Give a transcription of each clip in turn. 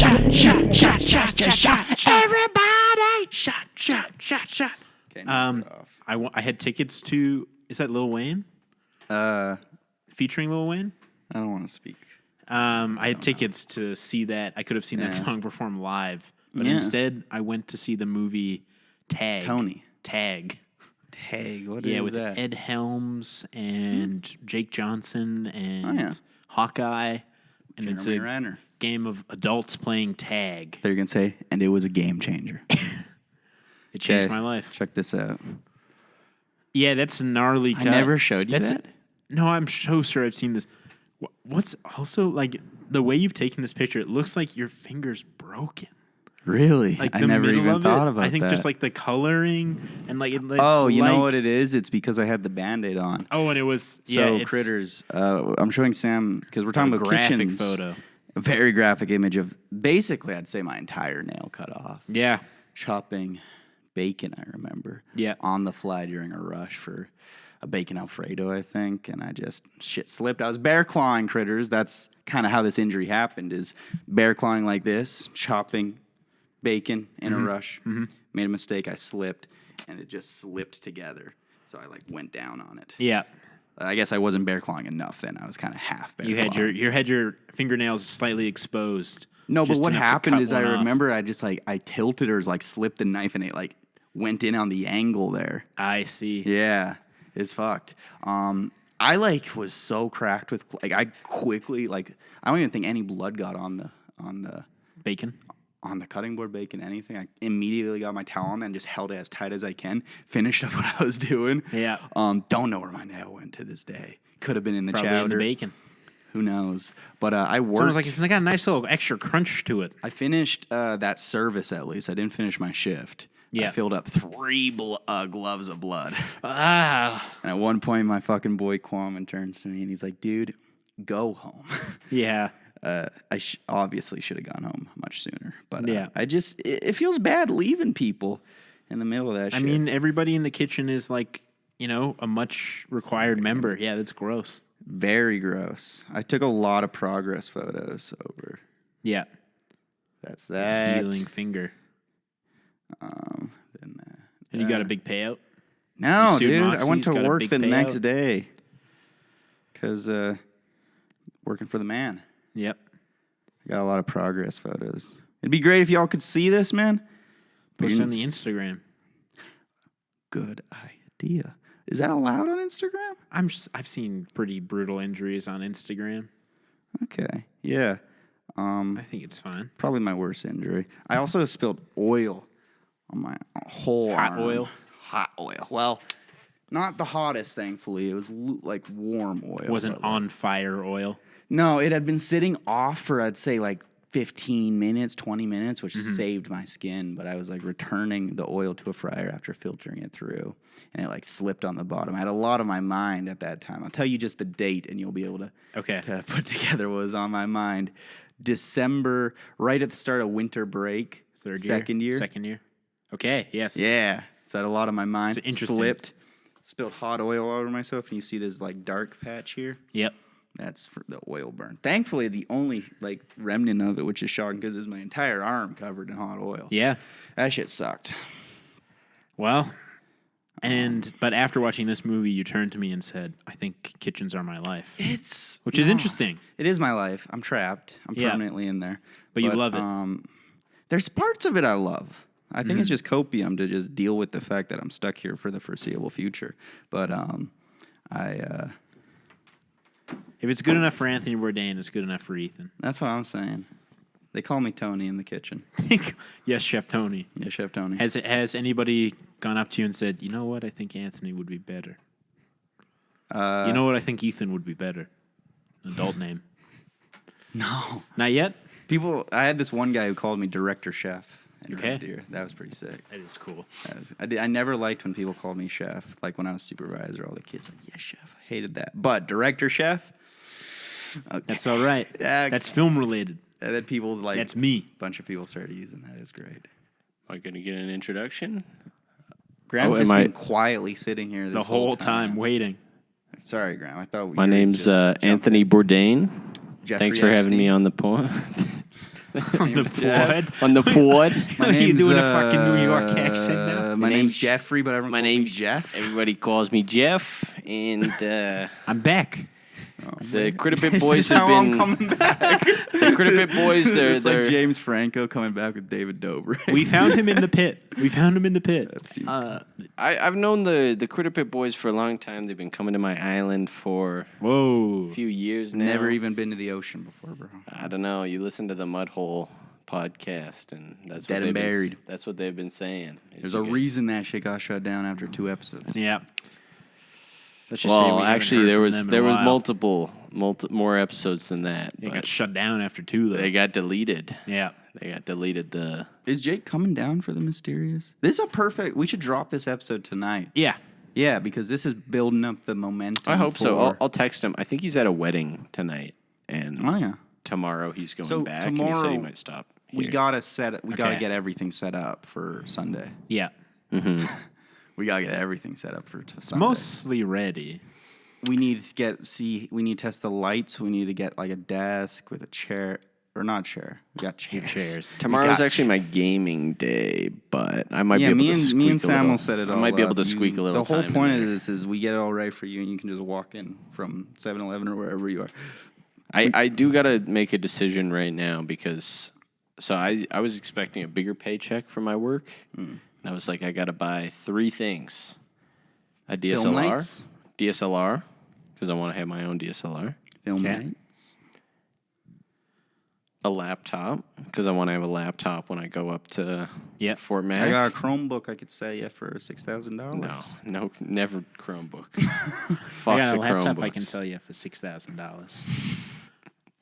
shot. Everybody, shot. Okay, I had tickets to. Is that Lil Wayne? Featuring Lil Wayne? I don't want to speak. I had tickets to see that. I could have seen that song performed live, but instead I went to see the movie Tag. Tag. What is with that? Ed Helms and Jake Johnson and Hawkeye. And Jeremy it's a Renner. game of adults playing tag. They're going to say, and it was a game changer. It changed my life. Check this out. Yeah, that's a gnarly cut. I never showed you that? No, I'm so sure I've seen this. What's also, like, the way you've taken this picture, it looks like your finger's broken. Really? Like I the never middle even of thought it, about that. I think just like the coloring and like it. Oh, you know what it is? It's because I had the Band-Aid on. Oh, and it was Critters. I'm showing Sam because we're talking about graphic kitchens. Photo. A very graphic image of basically, I'd say my entire nail cut off. Yeah. Chopping bacon, I remember. Yeah. On the fly during a rush for a bacon Alfredo, I think, and I just slipped. I was bear clawing Critters. That's kind of how this injury happened. Is bear clawing like this, chopping bacon in a rush. Made a mistake. I slipped, and it just slipped together. So I went down on it. Yeah. I guess I wasn't bear clawing enough then. I was kind of half bear clawing. You had your fingernails slightly exposed. No, but what happened is I remember off. I just I tilted or slipped the knife and it went in on the angle there. I see. Yeah, it's fucked. I was so cracked with I quickly I don't even think any blood got on the Bacon. On the cutting board, bacon, anything. I immediately got my towel on and just held it as tight as I can. Finished up what I was doing. Yeah. Don't know where my nail went to this day. Could have been in the Probably chowder. in the bacon. Who knows? But I worked. Sounds like it's got a nice little extra crunch to it. I finished that service at least. I didn't finish my shift. Yeah. I filled up 3 gloves of blood. Ah. And at one point, my fucking boy Kwame turns to me and he's like, dude, go home. Yeah. I obviously should have gone home much sooner. But yeah. It feels bad leaving people in the middle of that shit. I mean, everybody in the kitchen is a much required member. Yeah, that's gross. Very gross. I took a lot of progress photos over. Yeah. That's that. Healing finger. Then that. And you got a big payout? No, dude. I went to work the next day. Because working for the man. Yep. I got a lot of progress photos. It'd be great if y'all could see this, man. Post on the Instagram. Good idea. Is that allowed on Instagram? I've seen pretty brutal injuries on Instagram. Okay. Yeah. I think it's fine. Probably my worst injury. I also spilled oil on my whole Hot arm. oil? Hot oil. Well, not the hottest, thankfully. It was warm oil. Wasn't on fire oil? No, it had been sitting off for, I'd say, 15 minutes, 20 minutes, which saved my skin. But I was returning the oil to a fryer after filtering it through, and it slipped on the bottom. I had a lot on my mind at that time. I'll tell you just the date, and you'll be able to put together what was on my mind. December, right at the start of winter break. Second year. Okay. Yes. Yeah. So I had a lot on my mind. It's interesting. Slipped, spilled hot oil all over myself, and you see this dark patch here. Yep. That's for the oil burn. Thankfully, the only remnant of it, which is shocking because it was my entire arm covered in hot oil. Yeah. That shit sucked. Well, but after watching this movie, you turned to me and said, "I think kitchens are my life." Which is interesting. It is my life. I'm trapped. I'm permanently in there. But you love it. There's parts of it I love. I think it's just copium to just deal with the fact that I'm stuck here for the foreseeable future. But if it's good enough for Anthony Bourdain, it's good enough for Ethan. That's what I'm saying. They call me Tony in the kitchen. Yes, Chef Tony. Yes, Chef Tony. Has anybody gone up to you and said, "You know what? I think Anthony would be better. You know what? I think Ethan would be better." An adult name. No. Not yet? I had this one guy who called me Director Chef. Okay. Deer. That was pretty sick. That is cool. I never liked when people called me chef. When I was supervisor, all the kids yes, chef. I hated that. But director chef, okay. That's all right. That's film related. And then people's that's me. A bunch of people started using that. It's great. Am I going to get an introduction? Graham's just been quietly sitting here the whole time waiting. Sorry, Graham. I thought my name's Anthony Bourdain. Jeffrey Thanks for having me on the point. On the pod. On the pod. My Are you name's, doing a fucking New York accent now? My name's Jeffrey, but everyone calls me Jeff. Everybody calls me Jeff, and I'm back. the Critter This Boys is have how been. I'm coming back. The Critter Boys, It's they're like James Franco coming back with David Dobrik. We found him in the pit. Epstein's I've known the Critter Pit Boys for a long time. They've been coming to my island for Whoa. a few years now. Never even been to the ocean before, bro. I don't know. You listen to the Mudhole podcast, and that's Dead what and buried. That's what they've been saying. There's a reason that shit got shut down after 2 episodes. Yeah. Let's just say Well, we haven't actually, heard there from was them in there a was while. multiple more episodes than that. It but got shut down after 2, though. they got deleted. Yeah. They got deleted. The Is Jake coming down for the Mysterious? This is a perfect. We should drop this episode tonight. Yeah. Yeah, because this is building up the momentum. I hope so. for- I'll text him. I think he's at a wedding tonight, and Oh yeah. tomorrow he's going So back. And he said he tomorrow might stop. We here. gotta set. We gotta Okay. get everything set up for Sunday. Yeah. We gotta get everything set up for Sunday. Mostly ready. We need to We need to test the lights. We need to get like a desk with a chair, or not chair. We got chairs. Tomorrow's actually my gaming day, but I might Yeah, be able me to and squeak me and a Sam little. will set it all I might be able up. to squeak a little. The whole time in point of there. this is we get it all right for you, and you can just walk in from 7-Eleven or wherever you are. I do gotta make a decision right now because I was expecting a bigger paycheck for my work, and I was like, I gotta buy 3 things: a Film DSLR, lights? because I want to have my own DSLR, Film Okay. lights. a laptop because I want to have a laptop when I go up to Yep. Fort I Mac. got a Chromebook I could sell you for $6,000. No, never Chromebook. I Fuck got the a laptop I Chromebooks. can sell you for $6,000.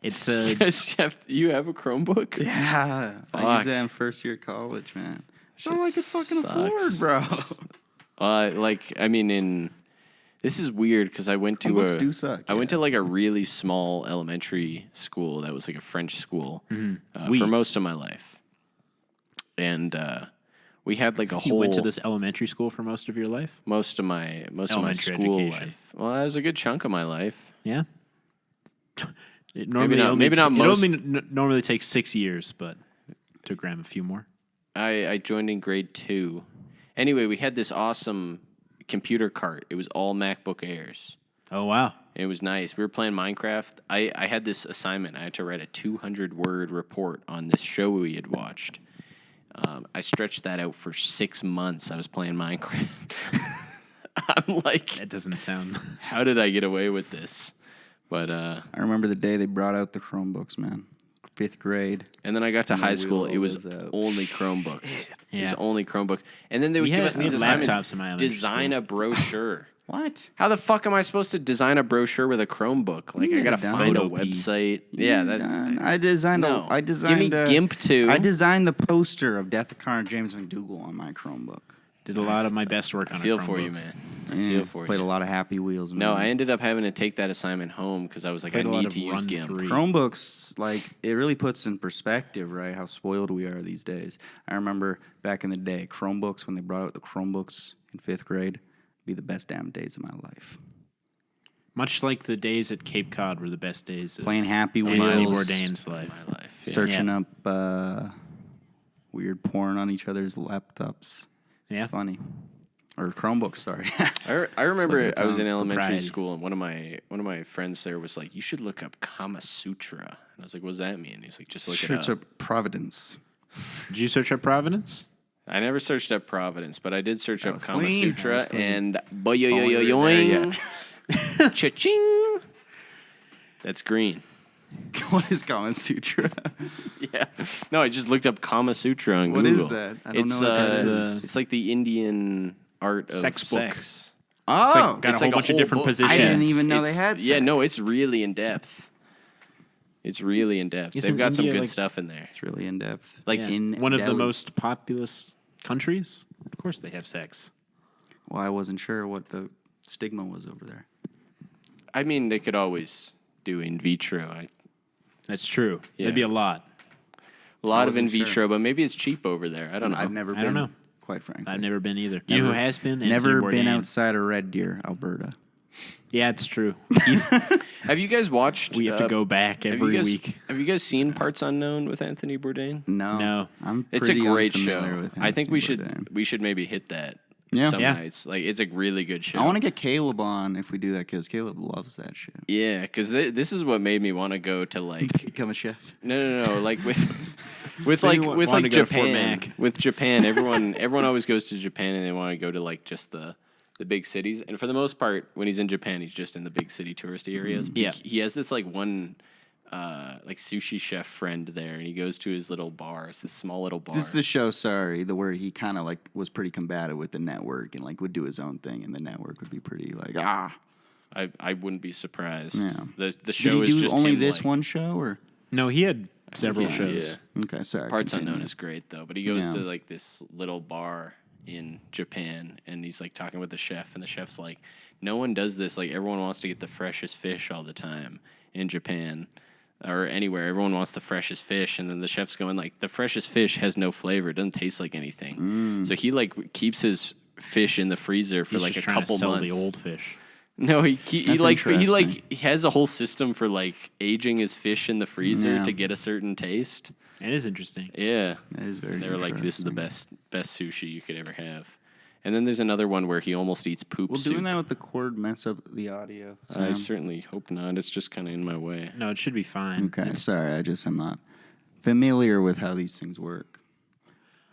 It's a Yes, you have a Chromebook? Yeah, I Fuck. used that in first year of college, man. That's all I Shit could fucking sucks. afford, bro. This is weird because I went to Chromebooks do suck, I went yeah. to like a really small elementary school that was like a French school Mm-hmm. for most of my life, and we had like a you whole went to this elementary school for most of your life? most of my Elementary school education. life. Well, that was a good chunk of my life. Yeah. It normally not- only maybe not it most- only normally takes 6 years, but took Graham a few more. I joined in grade 2. Anyway, we had this awesome computer cart. It was all MacBook Airs. Oh, wow. It was nice. We were playing Minecraft. I had this assignment. I had to write a 200-word report on this show we had watched. I stretched that out for 6 months. I was playing Minecraft. I'm like, That doesn't sound... how did I get away with this? But I remember the day they brought out the Chromebooks, man. 5th grade. and then I got to high we school. were It was always out. only Chromebooks. It was Yeah. only Chromebooks. And then they would We give had us these laptops assignments. in my elementary Design school. a brochure. What? How the fuck am I supposed to design a brochure with a Chromebook? Like, I get gotta it done. find a Photopea. website. Yeah, that's I designed. no. I designed. Give me GIMP too. I designed the poster of Death of Connor James McDougal on my Chromebook. Did a lot of my best work on feel a for Chromebook. you, man. I Yeah, feel for played you. a lot of Happy Wheels. No, man. I ended up having to take that assignment home because I was like, Played a I lot need of to use Run GIMP. 3. Chromebooks, like, it really puts in perspective, right, how spoiled we are these days. I remember back in the day, Chromebooks, when they brought out the Chromebooks in 5th grade, be the best damn days of my life. Much like the days at Cape Cod were the best days of Playing Happy Anthony Wheels, Bourdain's life. My life. Yeah. searching Yeah. up weird porn on each other's laptops. Yeah. It's funny. Or Chromebooks, sorry. I remember Slip it I was in down. elementary Propriety. school and one of my friends there was like, you should look up Kama Sutra. And I was like, what does that mean? He's like, just look Search it up. up Providence. Did you search up Providence? I never searched up Providence, but I did search up was Kama clean. That Sutra was clean. and Oh, you were there boyoyoyoyoing. Cha-ching. That's green. What is Kama Sutra? Yeah. No, I just looked up Kama Sutra on What is Google. that? I don't it's, know what that is. It's like the Indian art of Sex book. sex. Oh, Got It's a whole like a bunch of whole different book. positions. I didn't even know It's- they had Yeah, no, sex. it's really in depth. It's really in depth. Isn't They've got some India, good like- stuff in there. It's really in depth. Like, Yeah. in one of the Delhi. most populous countries. Of course, they have sex. Well, I wasn't sure what the stigma was over there. I mean, they could always do in vitro. That's true. Yeah. That'd be a lot. A lot of in wasn't sure. vitro, but maybe it's cheap over there. I don't know. I've never I been. don't know. Quite frankly, I've never been either. You know who has been? Anthony Never been Bourdain. outside of Red Deer, Alberta. Yeah, it's true. Have you guys watched? We have to go back every week. Have you guys seen Parts Unknown with Anthony Bourdain? No. It's a great show. With I think Bourdain. we should maybe hit that some Yeah. nights. Like, it's a really good show. I want to get Caleb on if we do that because Caleb loves that shit. Yeah, because this is what made me want to go to like Become a chef. no, like with So you with wanna like go to Fort Japan. Mac. With Japan, everyone always goes to Japan and they want to go to like just the big cities. And for the most part, when he's in Japan, he's just in the big city touristy areas. But Yeah. he has this like one like sushi chef friend there, and he goes to his little bar. It's this small little bar. This is the show, where he kind of like was pretty combative with the network and like would do his own thing, and the network would be pretty like I wouldn't be surprised. Yeah. The show Did is he do just only him, this like, one show or? No, he had several yeah, shows. yeah. Okay, sorry. Parts continue. Unknown is great though, but he goes Yeah. to like this little bar in Japan, and he's like talking with the chef, and the chef's like, no one does this. Like, everyone wants to get the freshest fish all the time in Japan or anywhere. Everyone wants the freshest fish, and then the chef's going like, the freshest fish has no flavor. It doesn't taste like anything. So he like keeps his fish in the freezer for He's like just a trying couple to sell months. the old fish. No, he interesting. has a whole system for like aging his fish in the freezer Yeah. to get a certain taste. It is interesting. Yeah. That is very. They were like, this is the best sushi you could ever have. And then there's another one where he almost eats poop Will soup. doing that with the cord mess up the audio? I Sam? certainly hope not. It's just kind of in my way. No, it should be fine. Okay, sorry. I'm not familiar with how these things work.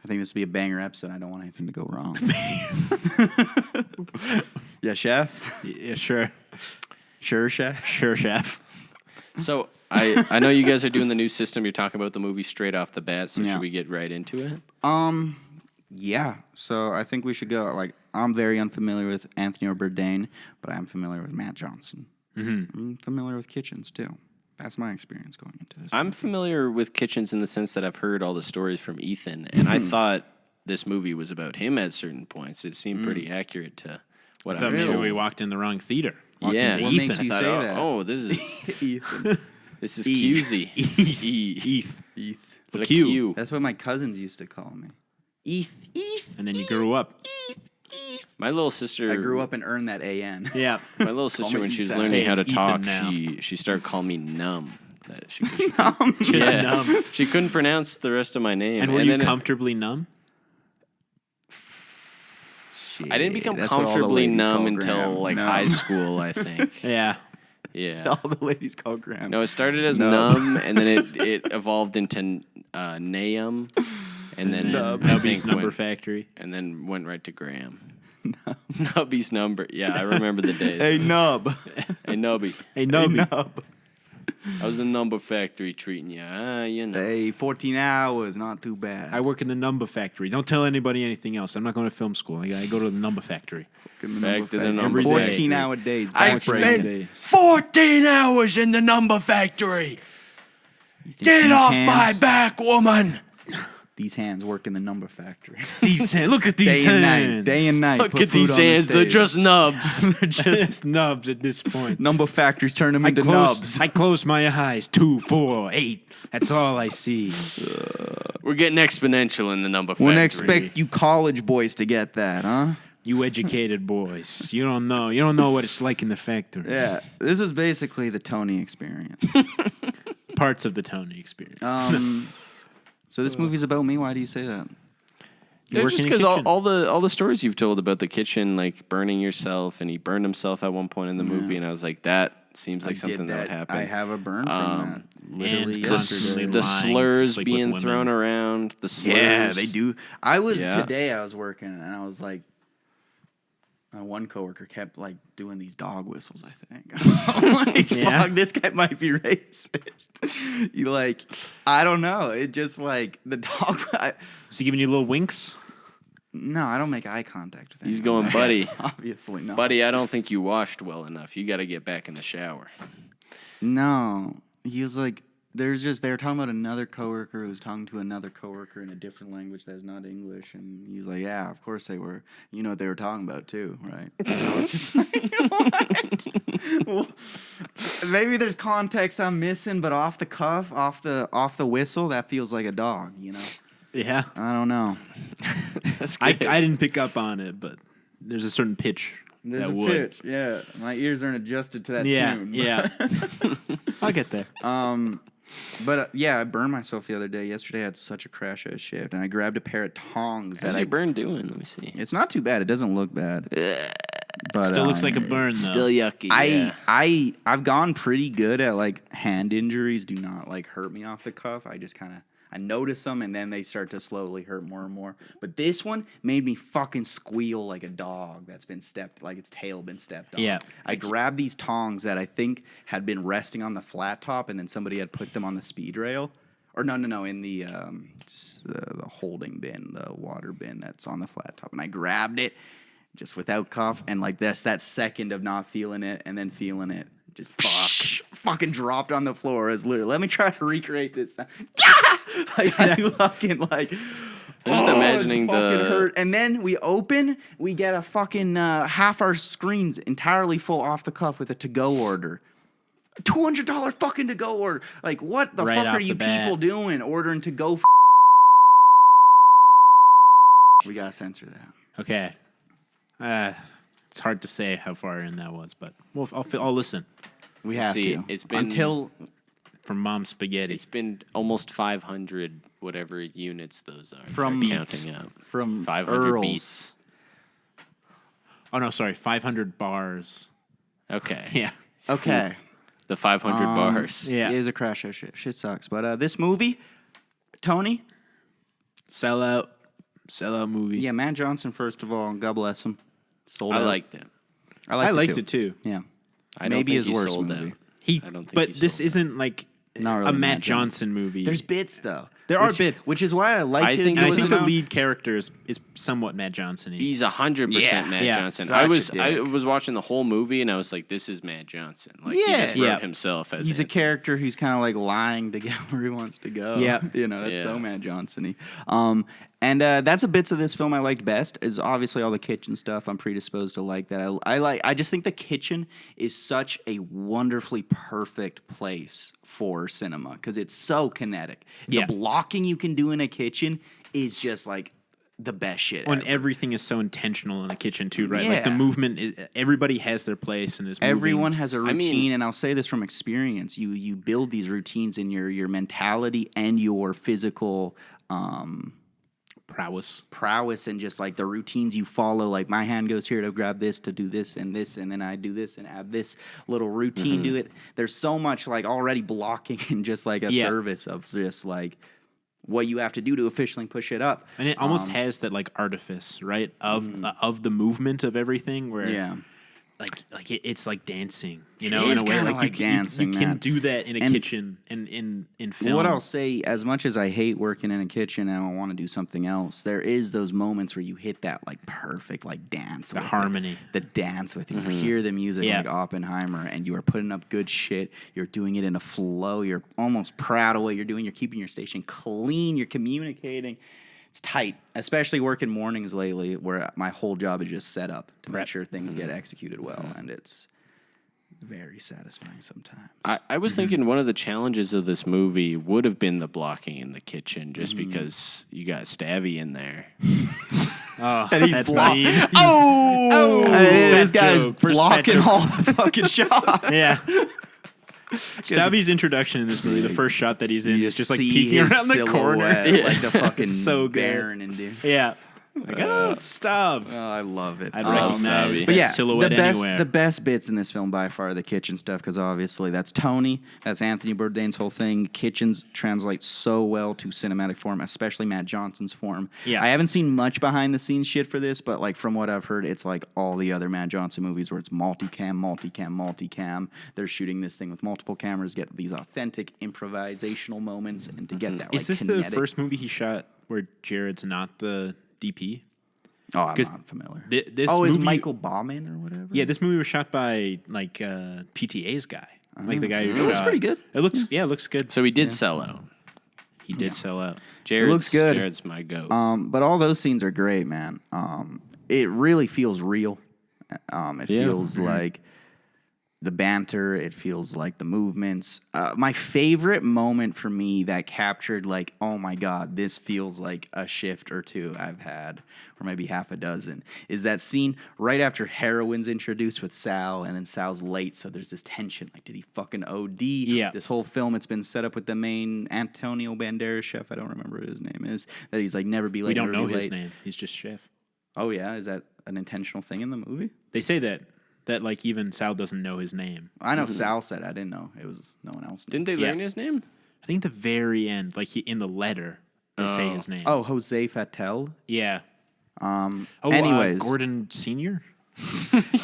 I think this will be a banger episode. I don't want anything to go wrong. Yeah, chef. Yeah, sure. Sure, chef. Sure, chef. So I know you guys are doing the new system. You're talking about the movie straight off the bat. So Yeah. should we get right into it? Yeah. So I think we should go. Like, I'm very unfamiliar with Anthony Bourdain, but I am familiar with Matt Johnson. I'm familiar with Kitchens too. That's my experience going into this. I'm familiar with Kitchens in the sense that I've heard all the stories from Ethan, and I thought this movie was about him at certain points. It seemed pretty accurate to what I I thought maybe told. we walked in the wrong theater. Walked Yeah. into What Ethan. makes you I say thought, that? oh, this is Ethan. this is QZ. Eth. Eth. With a Q. Q. That's what my cousins used to call me. Eth. And then you grew up. My little sister. I grew up and earned that AN. Yeah. My little sister, me when she was Ethan. learning Hey, how to it's talk, Ethan now. she started calling me numb. That she, Just yeah. numb. She couldn't pronounce the rest of my name. And were you then comfortably numb? I didn't become That's what all the comfortably ladies numb call until Graham. like Numb. high school, I think. Yeah. Yeah. All the ladies call Graham. No, it started as Numb. numb, and then it evolved into Nahum, and then I Nubby's think Number went, Factory. and then went right to Graham. Nubby's number. Yeah, I remember the days. Hey, Nub. Hey, Nubby. Hey, Nubby. Nub. How's the number factory treating you? You know. Hey, 14 hours, not too bad. I work in the Number Factory. Don't tell anybody anything else. I'm not going to film school. I go to the Number Factory. Back to the number Every day. 14-hour days. I back spent- breaking. days. 14 hours in the number factory. Get these off hands- my back, woman. These hands work in the number factory. These hands. Look at these Day hands. and night. Day and night. Look Put at food these on the hands. They're stage. just nubs. They're just nubs at this point. Number factories turn them into nubs. I close my eyes. 2, 4, 8. That's all I see. We're getting exponential in the number factory. Wouldn't expect you college boys to get that, huh? You educated boys. You don't know. You don't know what it's like in the factory. Yeah. This was basically the Tony experience. Parts of the Tony experience. So this movie's about me. Why do you say that? You work Just in a because kitchen. all the stories you've told about the kitchen, like burning yourself, and he burned himself at one point in the movie, and I was like, that seems like something that would happen. I have a burn from that. Literally and the, constantly yesterday. the lying to slurs sleep being with thrown women. around. The slurs. Yeah, they do. Yeah. Today I was working and I was like, one coworker kept like doing these dog whistles. I think. I'm like, Yeah? fuck, this guy might be racist. You like, I don't know. It just like the dog. Is he giving you little winks? No, I don't make eye contact with him. He's going, buddy. Obviously not. Buddy, I don't think you washed well enough. You got to get back in the shower. No, he was like, they were talking about another coworker who was talking to another coworker in a different language that's not English, and he was like, yeah, of course they were. You know what they were talking about too, right? And I was just like, what? Well, maybe there's context I'm missing, but off the cuff, off the whistle, that feels like a dog, you know? Yeah. I don't know. That's I good. didn't pick up on it, but there's a certain pitch There's that a would. pitch. Yeah, my ears aren't adjusted to that tune. Yeah. I'll get there. But yeah, I burned myself the other day. Yesterday I had such a crash ass shift, and I grabbed a pair of tongs. How's your burn doing? Let me see. It's not too bad. It doesn't look bad. But Still looks like a burn, though. Still yucky. Yeah. I've gone pretty good at like hand injuries. Do not like hurt me off the cuff. I just kind of I notice them and then they start to slowly hurt more and more. But this one made me fucking squeal like a dog that's been stepped, like its tail been stepped on. Yeah. I grabbed these tongs that I think had been resting on the flat top, and then somebody had put them on the speed rail. Or no, in the holding bin, the water bin that's on the flat top. And I grabbed it just without cuff, and like that second of not feeling it and then feeling it, just fucking dropped on the floor. As literally, let me try to recreate this. Yeah, like I fucking like. I'm just imagining it fucking hurt. And then we open, we get a fucking half our screens entirely full off the cuff with a to-go order. $200 fucking to-go order. Like, what the Right fuck are off you the bat. people doing ordering to-go? We gotta censor that. Okay. It's hard to say how far in that was, but I'll listen. We have See, to. it's been- Until From Mom's Spaghetti. It's been almost 500 whatever units those are. From They're beats. counting up. from 500 Earls. beats. Oh, no, sorry. 500 bars. Okay. Yeah. Okay. The 500 bars. Yeah. It is a crash show. Shit sucks. But this movie, Tony, Sellout movie. yeah, Matt Johnson, first of all, God bless him. Sold I out. liked it. I liked it too. Yeah. I don't Maybe think his he worst sold movie. out. I don't think But he this sold isn't like Not really a Matt Matt Johnson movie. There's bits, though. There are bits. Which is why I liked I it. think and I it was think the about- lead character is somewhat Matt Johnson-y. He's 100% Matt Yeah, Johnson. such I a was dick. watching the whole movie and I was like, this is Matt Johnson. Like he Yeah. just wrote Yeah. himself as He's a Anthony. character who's kind of like lying to get where he wants to go. Yeah. You know, that's so Yeah. Matt Johnson-y. And that's the bits of this film I liked best is obviously all the kitchen stuff. I'm predisposed to like that. I just think the kitchen is such a wonderfully perfect place for cinema because it's so kinetic. Yeah. The blocking you can do in a kitchen is just like the best shit And ever. everything is so intentional in the kitchen too, right? Like the Yeah. movement, everybody has their place and is moving. Everyone has a routine, mean- and I'll say this from experience. You build these routines in your mentality and your physical prowess, and just like the routines you follow. Like my hand goes here to grab this, to do this, and then I do this and add this little routine to it. There's so much like already blocking and just like a service of just like what you have to do to officially push it up. And it almost has that like artifice, right? Of the movement of everything where it's like dancing, you know, It is in a way. kinda Like like you dancing, can man. do that in a And kitchen and in film. What I'll say, as much as I hate working in a kitchen and I want to do something else, there is those moments where you hit that like perfect like dance, The with harmony. it, the dance with it. You hear the music Yeah. like Oppenheimer, and you are putting up good shit. You're doing it in a flow. You're almost proud of what you're doing. You're keeping your station clean. You're communicating. It's tight, especially working mornings lately, where my whole job is just set up to make sure things get executed well, and it's very satisfying sometimes. I was thinking one of the challenges of this movie would have been the blocking in the kitchen, just because you got Stabby in there. Oh, And he's that's blocking. mean. This fat guy's joke. First blocking fat joke. all the fucking shots. Yeah. Stabby's introduction in this movie, the first shot that he's in, You is just like see peeking his around the corner. silhouette, like the fucking so good. Baron and dude. Yeah. Like, Stav. Oh, I love it. I'd recognize Stabby. that silhouette anywhere. The best bits in this film by far are the kitchen stuff, because obviously that's Tony, that's Anthony Bourdain's whole thing. Kitchens translate so well to cinematic form, especially Matt Johnson's form. Yeah. I haven't seen much behind the scenes shit for this, but like from what I've heard, it's like all the other Matt Johnson movies where it's multicam. They're shooting this thing with multiple cameras, get these authentic improvisational moments, and to get that like Is this kinetic. the first movie he shot where Jared's not the DP? Oh, I'm 'cause not familiar. This is movie, Michael Bauman or whatever? Yeah, this movie was shot by like PTA's guy, like the guy who It shot. looks pretty good. It looks it looks good. So he did sell out. He did sell out. Jared's, looks good. Jared's my goat. But all those scenes are great, man. It really feels real. It feels like the banter. It feels like the movements. My favorite moment for me that captured like, oh my God, this feels like a shift or two I've had, or maybe half a dozen, is that scene right after heroin's introduced with Sal, and then Sal's late, so there's this tension. Like, did he fucking OD? Yeah. This whole film, it's been set up with the main Antonio Banderas chef. I don't remember what his name is. That he's like never be late. We don't know be his late. name. He's just chef. Oh yeah, is that an intentional thing in the movie? They say that like even Sal doesn't know his name. I know Sal said. I didn't know. It was no one else knew. Didn't they learn his name? I think the very end, like in the letter, they say his name. Oh, Jose Fatel. Yeah. Anyways, Gordon Sr.?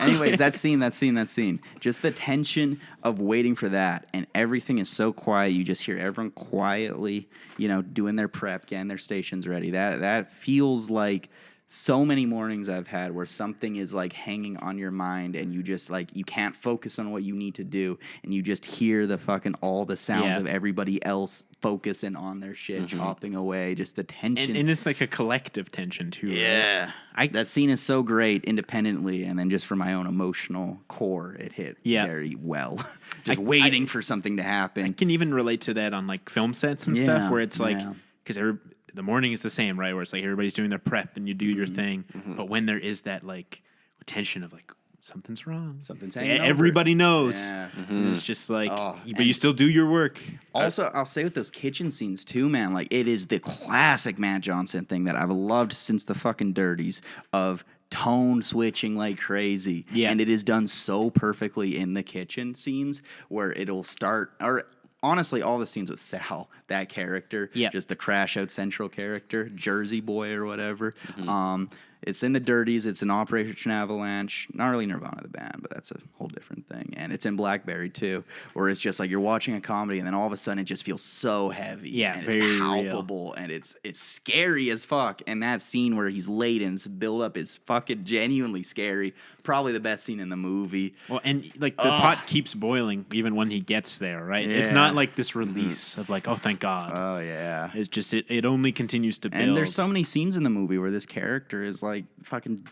anyways, that scene. Just the tension of waiting for that, and everything is so quiet. You just hear everyone quietly, doing their prep, getting their stations ready. That feels like so many mornings I've had where something is like hanging on your mind, and you just like you can't focus on what you need to do, and you just hear the fucking all the sounds of everybody else focusing on their shit, chopping away, just the tension. And it's like a collective tension too. Yeah. Right? That scene is so great independently, and then just for my own emotional core, it hit very well. Just waiting for something to happen. I can even relate to that on like film sets and stuff where it's like, because the morning is the same, right? Where it's like everybody's doing their prep and you do your thing. But when there is that like tension of like, something's wrong. Something's hanging over. Everybody knows. Yeah. And it's just like, but you still do your work. Also, I'll say with those kitchen scenes too, man, like it is the classic Matt Johnson thing that I've loved since the fucking Dirties of tone switching like crazy. Yeah. And it is done so perfectly in the kitchen scenes where it'll start, or honestly, all the scenes with Sal, that character, just the crash out central character, Jersey boy or whatever. It's in the Dirties. It's in Operation Avalanche. Not really Nirvana the band, but that's a whole different thing. And it's in Blackberry too, where it's just like you're watching a comedy, and then all of a sudden it just feels so heavy. Yeah, and very it's palpable, and it's scary as fuck. And that scene where he's late and it's build up is fucking genuinely scary. Probably the best scene in the movie. Well, and like the pot keeps boiling even when he gets there, right? Yeah. It's not like this release of like, oh, thank God. Oh yeah. It's just it only continues to build. And there's so many scenes in the movie where this character is like fucking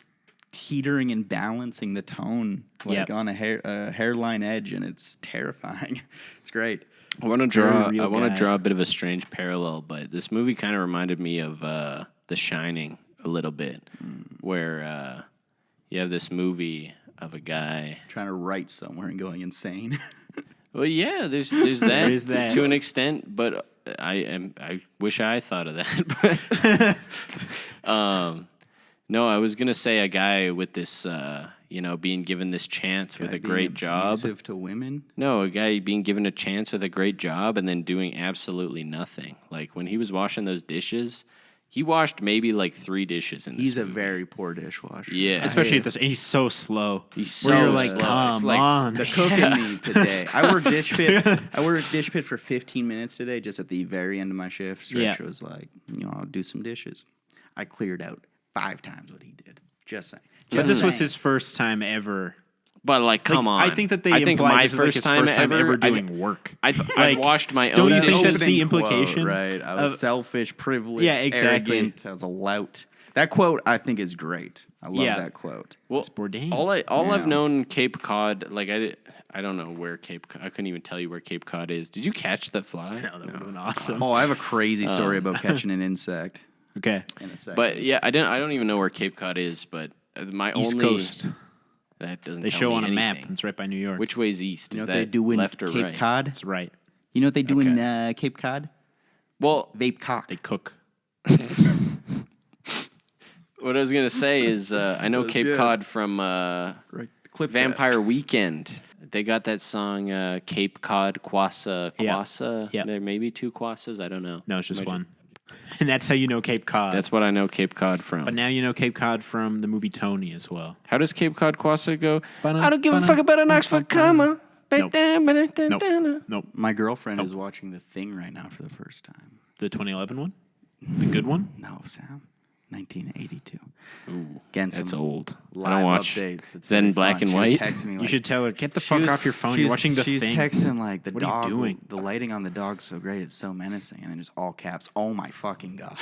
teetering and balancing the tone like on a hairline edge, and it's terrifying. It's great. I want to draw a bit of a strange parallel, but this movie kind of reminded me of The Shining a little bit, where you have this movie of a guy trying to write somewhere and going insane. Well, yeah, there's that, to an extent, but I wish I thought of that. But no, I was gonna say a guy with this, being given this chance with a great job. Abusive to women? No, a guy being given a chance with a great job and then doing absolutely nothing. Like when he was washing those dishes, he washed maybe like 3 dishes in this He's a movie. very poor dishwasher. Yeah. especially at this. He's so slow. He's so Where you're like, slow. come It's like on. The cook in me today. I worked dish pit. I worked dish pit for 15 minutes today, just at the very end of my shift. Stretch was like, I'll do some dishes. I cleared out 5 times what he did. Just saying. But this was his first time ever. But like, come on! I think that they I think implied my this is like first his time first time ever doing I've, work. I've washed my own. don't you think dishes. that's the implication? Quote, right? I was selfish, privileged, Yeah, exactly. arrogant. I was a lout. That quote, I think, is great. I love that quote. Well, Bourdain. all I've known Cape Cod, like I don't know where Cape Cod. I couldn't even tell you where Cape Cod is. Did you catch that fly? No, that would have been awesome. Oh, I have a crazy story about catching an insect. Okay. In a second. But yeah, I don't even know where Cape Cod is. But my East only Coast. that doesn't. They tell show me on a map. anything. It's right by New York. Which way's east? you know Is what they that do in left or Cape right? Cod? It's right. You know what they do in Cape Cod? Well, Vape cock. They cook. what I was gonna say is I know Cape good. Cod from Clip Vampire Weekend. They got that song Cape Cod Quassa. Yeah. There may be 2 Quassas. I don't know. No, it's just one. And that's how you know Cape Cod. That's what I know Cape Cod from. But now you know Cape Cod from the movie Tony as well. How does Cape Cod Quassa go? Ba-dum, I don't give a fuck about an Oxford comma. Nope. My girlfriend is watching The Thing right now for the first time. The 2011 one? The good one? No, Sam. 1982. Ooh, Again, that's some old. live I don't watch. updates. It's Is that in really black fun. and She was white? texting me You like, should tell her, get the fuck off your phone. You're watching The she's Thing. texting like the What are you dog. doing? The lighting on the dog's so great. It's so menacing. And then just all caps. Oh my fucking god.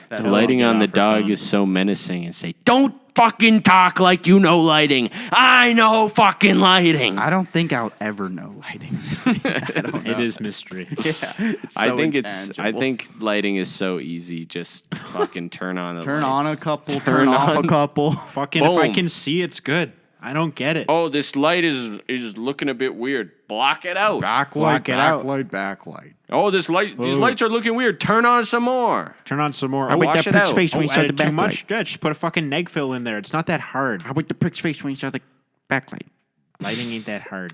The lighting on the dog is so menacing and say, "Don't fucking talk like you know lighting. I know fucking lighting." I don't think I'll ever know lighting. I don't know. It is mystery. It's I so think I intangible. think lighting is so easy. Just fucking turn on the Turn lights. on a couple, turn off a couple. Fucking, if I Boom. can see, it's good. I don't get it. Oh, this light is looking a bit weird. Block it out. Block it out. Backlight. Oh, these lights are looking weird. Turn on some more. Turn on some more. How about Wash that it prick's out. face when you start added the too backlight? much. Yeah, just put a fucking neg fill in there. It's not that hard. How about the prick's face when you saw the backlight? Lighting ain't that hard.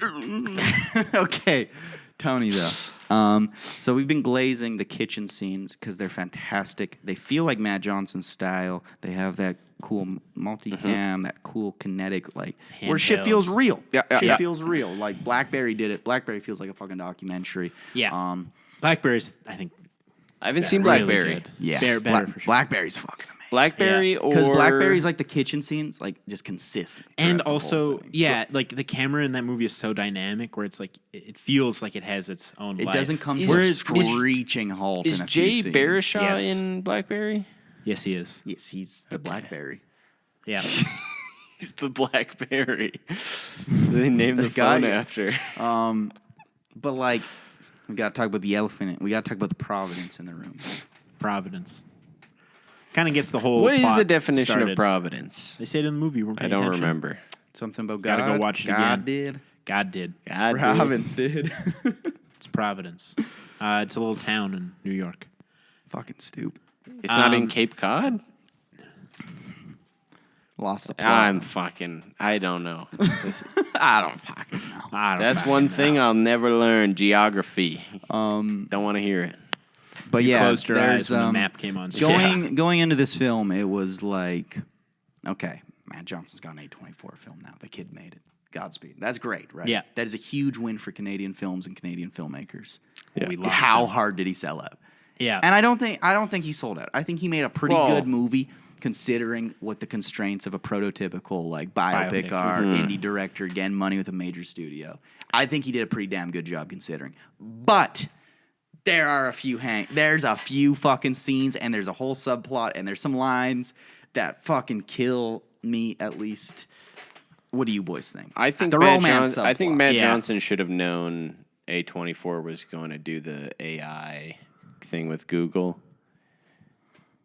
Okay, Tony though. So we've been glazing the kitchen scenes because they're fantastic. They feel like Matt Johnson's style. They have that cool multicam, that cool kinetic, like where shit Handheld. feels real. Yeah. Shit feels real. Like Blackberry did it. Blackberry feels like a fucking documentary. Yeah. Blackberries, I think. I haven't seen really Blackberry. good. Yeah, Better for sure. Blackberry's fucking amazing. Blackberry or Because Blackberry's like the kitchen scenes, like just consistent. And throughout the whole also, thing. yeah, like the camera in that movie is so dynamic where it's like, it feels like it has its own It life. doesn't come to Is- a is- screeching halt. is in a few Jay scenes. Baruchel Yes. in Blackberry? Yes, he is. Yes, he's the Blackberry. Yeah. He's the Blackberry. They named the got phone you. after. But like, we gotta talk about the elephant. We gotta talk about the Providence in the room. Providence. Kind of gets the whole What is plot the definition started. of Providence? They say it in the movie. We're I don't remember. Something about God. Gotta go watch it God again. did. God did. God, dude. Providence did. It's Providence. It's a little town in New York. Fucking stupid. It's not in Cape Cod? Lost the plot. I don't know. I don't fucking know. I don't That's fucking one know. thing I'll never learn, geography. Don't want to hear it. But You yeah, closed your there's eyes when the map came on. going into this film. It was like, okay, Matt Johnson's got an A24 film now. The kid made it. Godspeed. That's great, right? Yeah. That is a huge win for Canadian films and Canadian filmmakers. Yeah. We lost How him. hard did he sell out? Yeah. And I don't think he sold out. I think he made a pretty Well- good movie considering what the constraints of a prototypical like biopic Biopic. are, indie director, again, money with a major studio. I think he did a pretty damn good job considering. But there's a few fucking scenes and there's a whole subplot and there's some lines that fucking kill me at least. What do you boys think? I think the Matt, romance I think subplot. Matt Yeah. Johnson should have known A24 was going to do the AI thing with Google.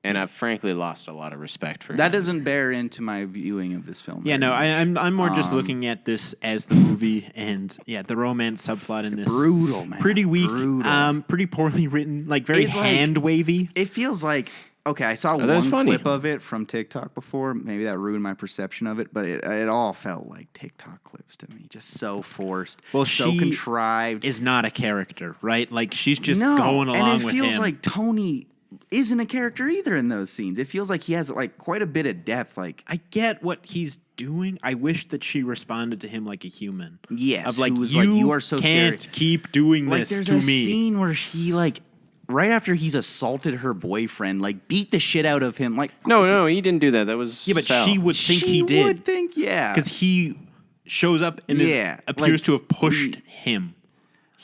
And I've frankly lost a lot of respect for That him. doesn't bear into my viewing of this film. Yeah, very no, much. I'm more just looking at this as the movie, and yeah, the romance subplot in this Brutal, man. pretty weak, Brutal. pretty poorly written, like very It's like- hand wavy. It feels like, okay, I saw that was one funny. clip of it from TikTok before. Maybe that ruined my perception of it, but it all felt like TikTok clips to me. Just so forced. Well, so she contrived. Is not a character, right? Like she's just no, going along and it with feels him. like Tony isn't a character either in those scenes. It feels like he has like quite a bit of depth. Like, I get what he's doing. I wish that she responded to him like a human. yes, Of like, who was you, like, you are so can't scary. keep doing Like, this there's to a me. scene where he like, right after he's assaulted her boyfriend, like beat the shit out of him. Like, No, he didn't do that. That was Yeah, but Sal. she would think he she did would think, yeah, because he shows up and Yeah, appears like, to have pushed him,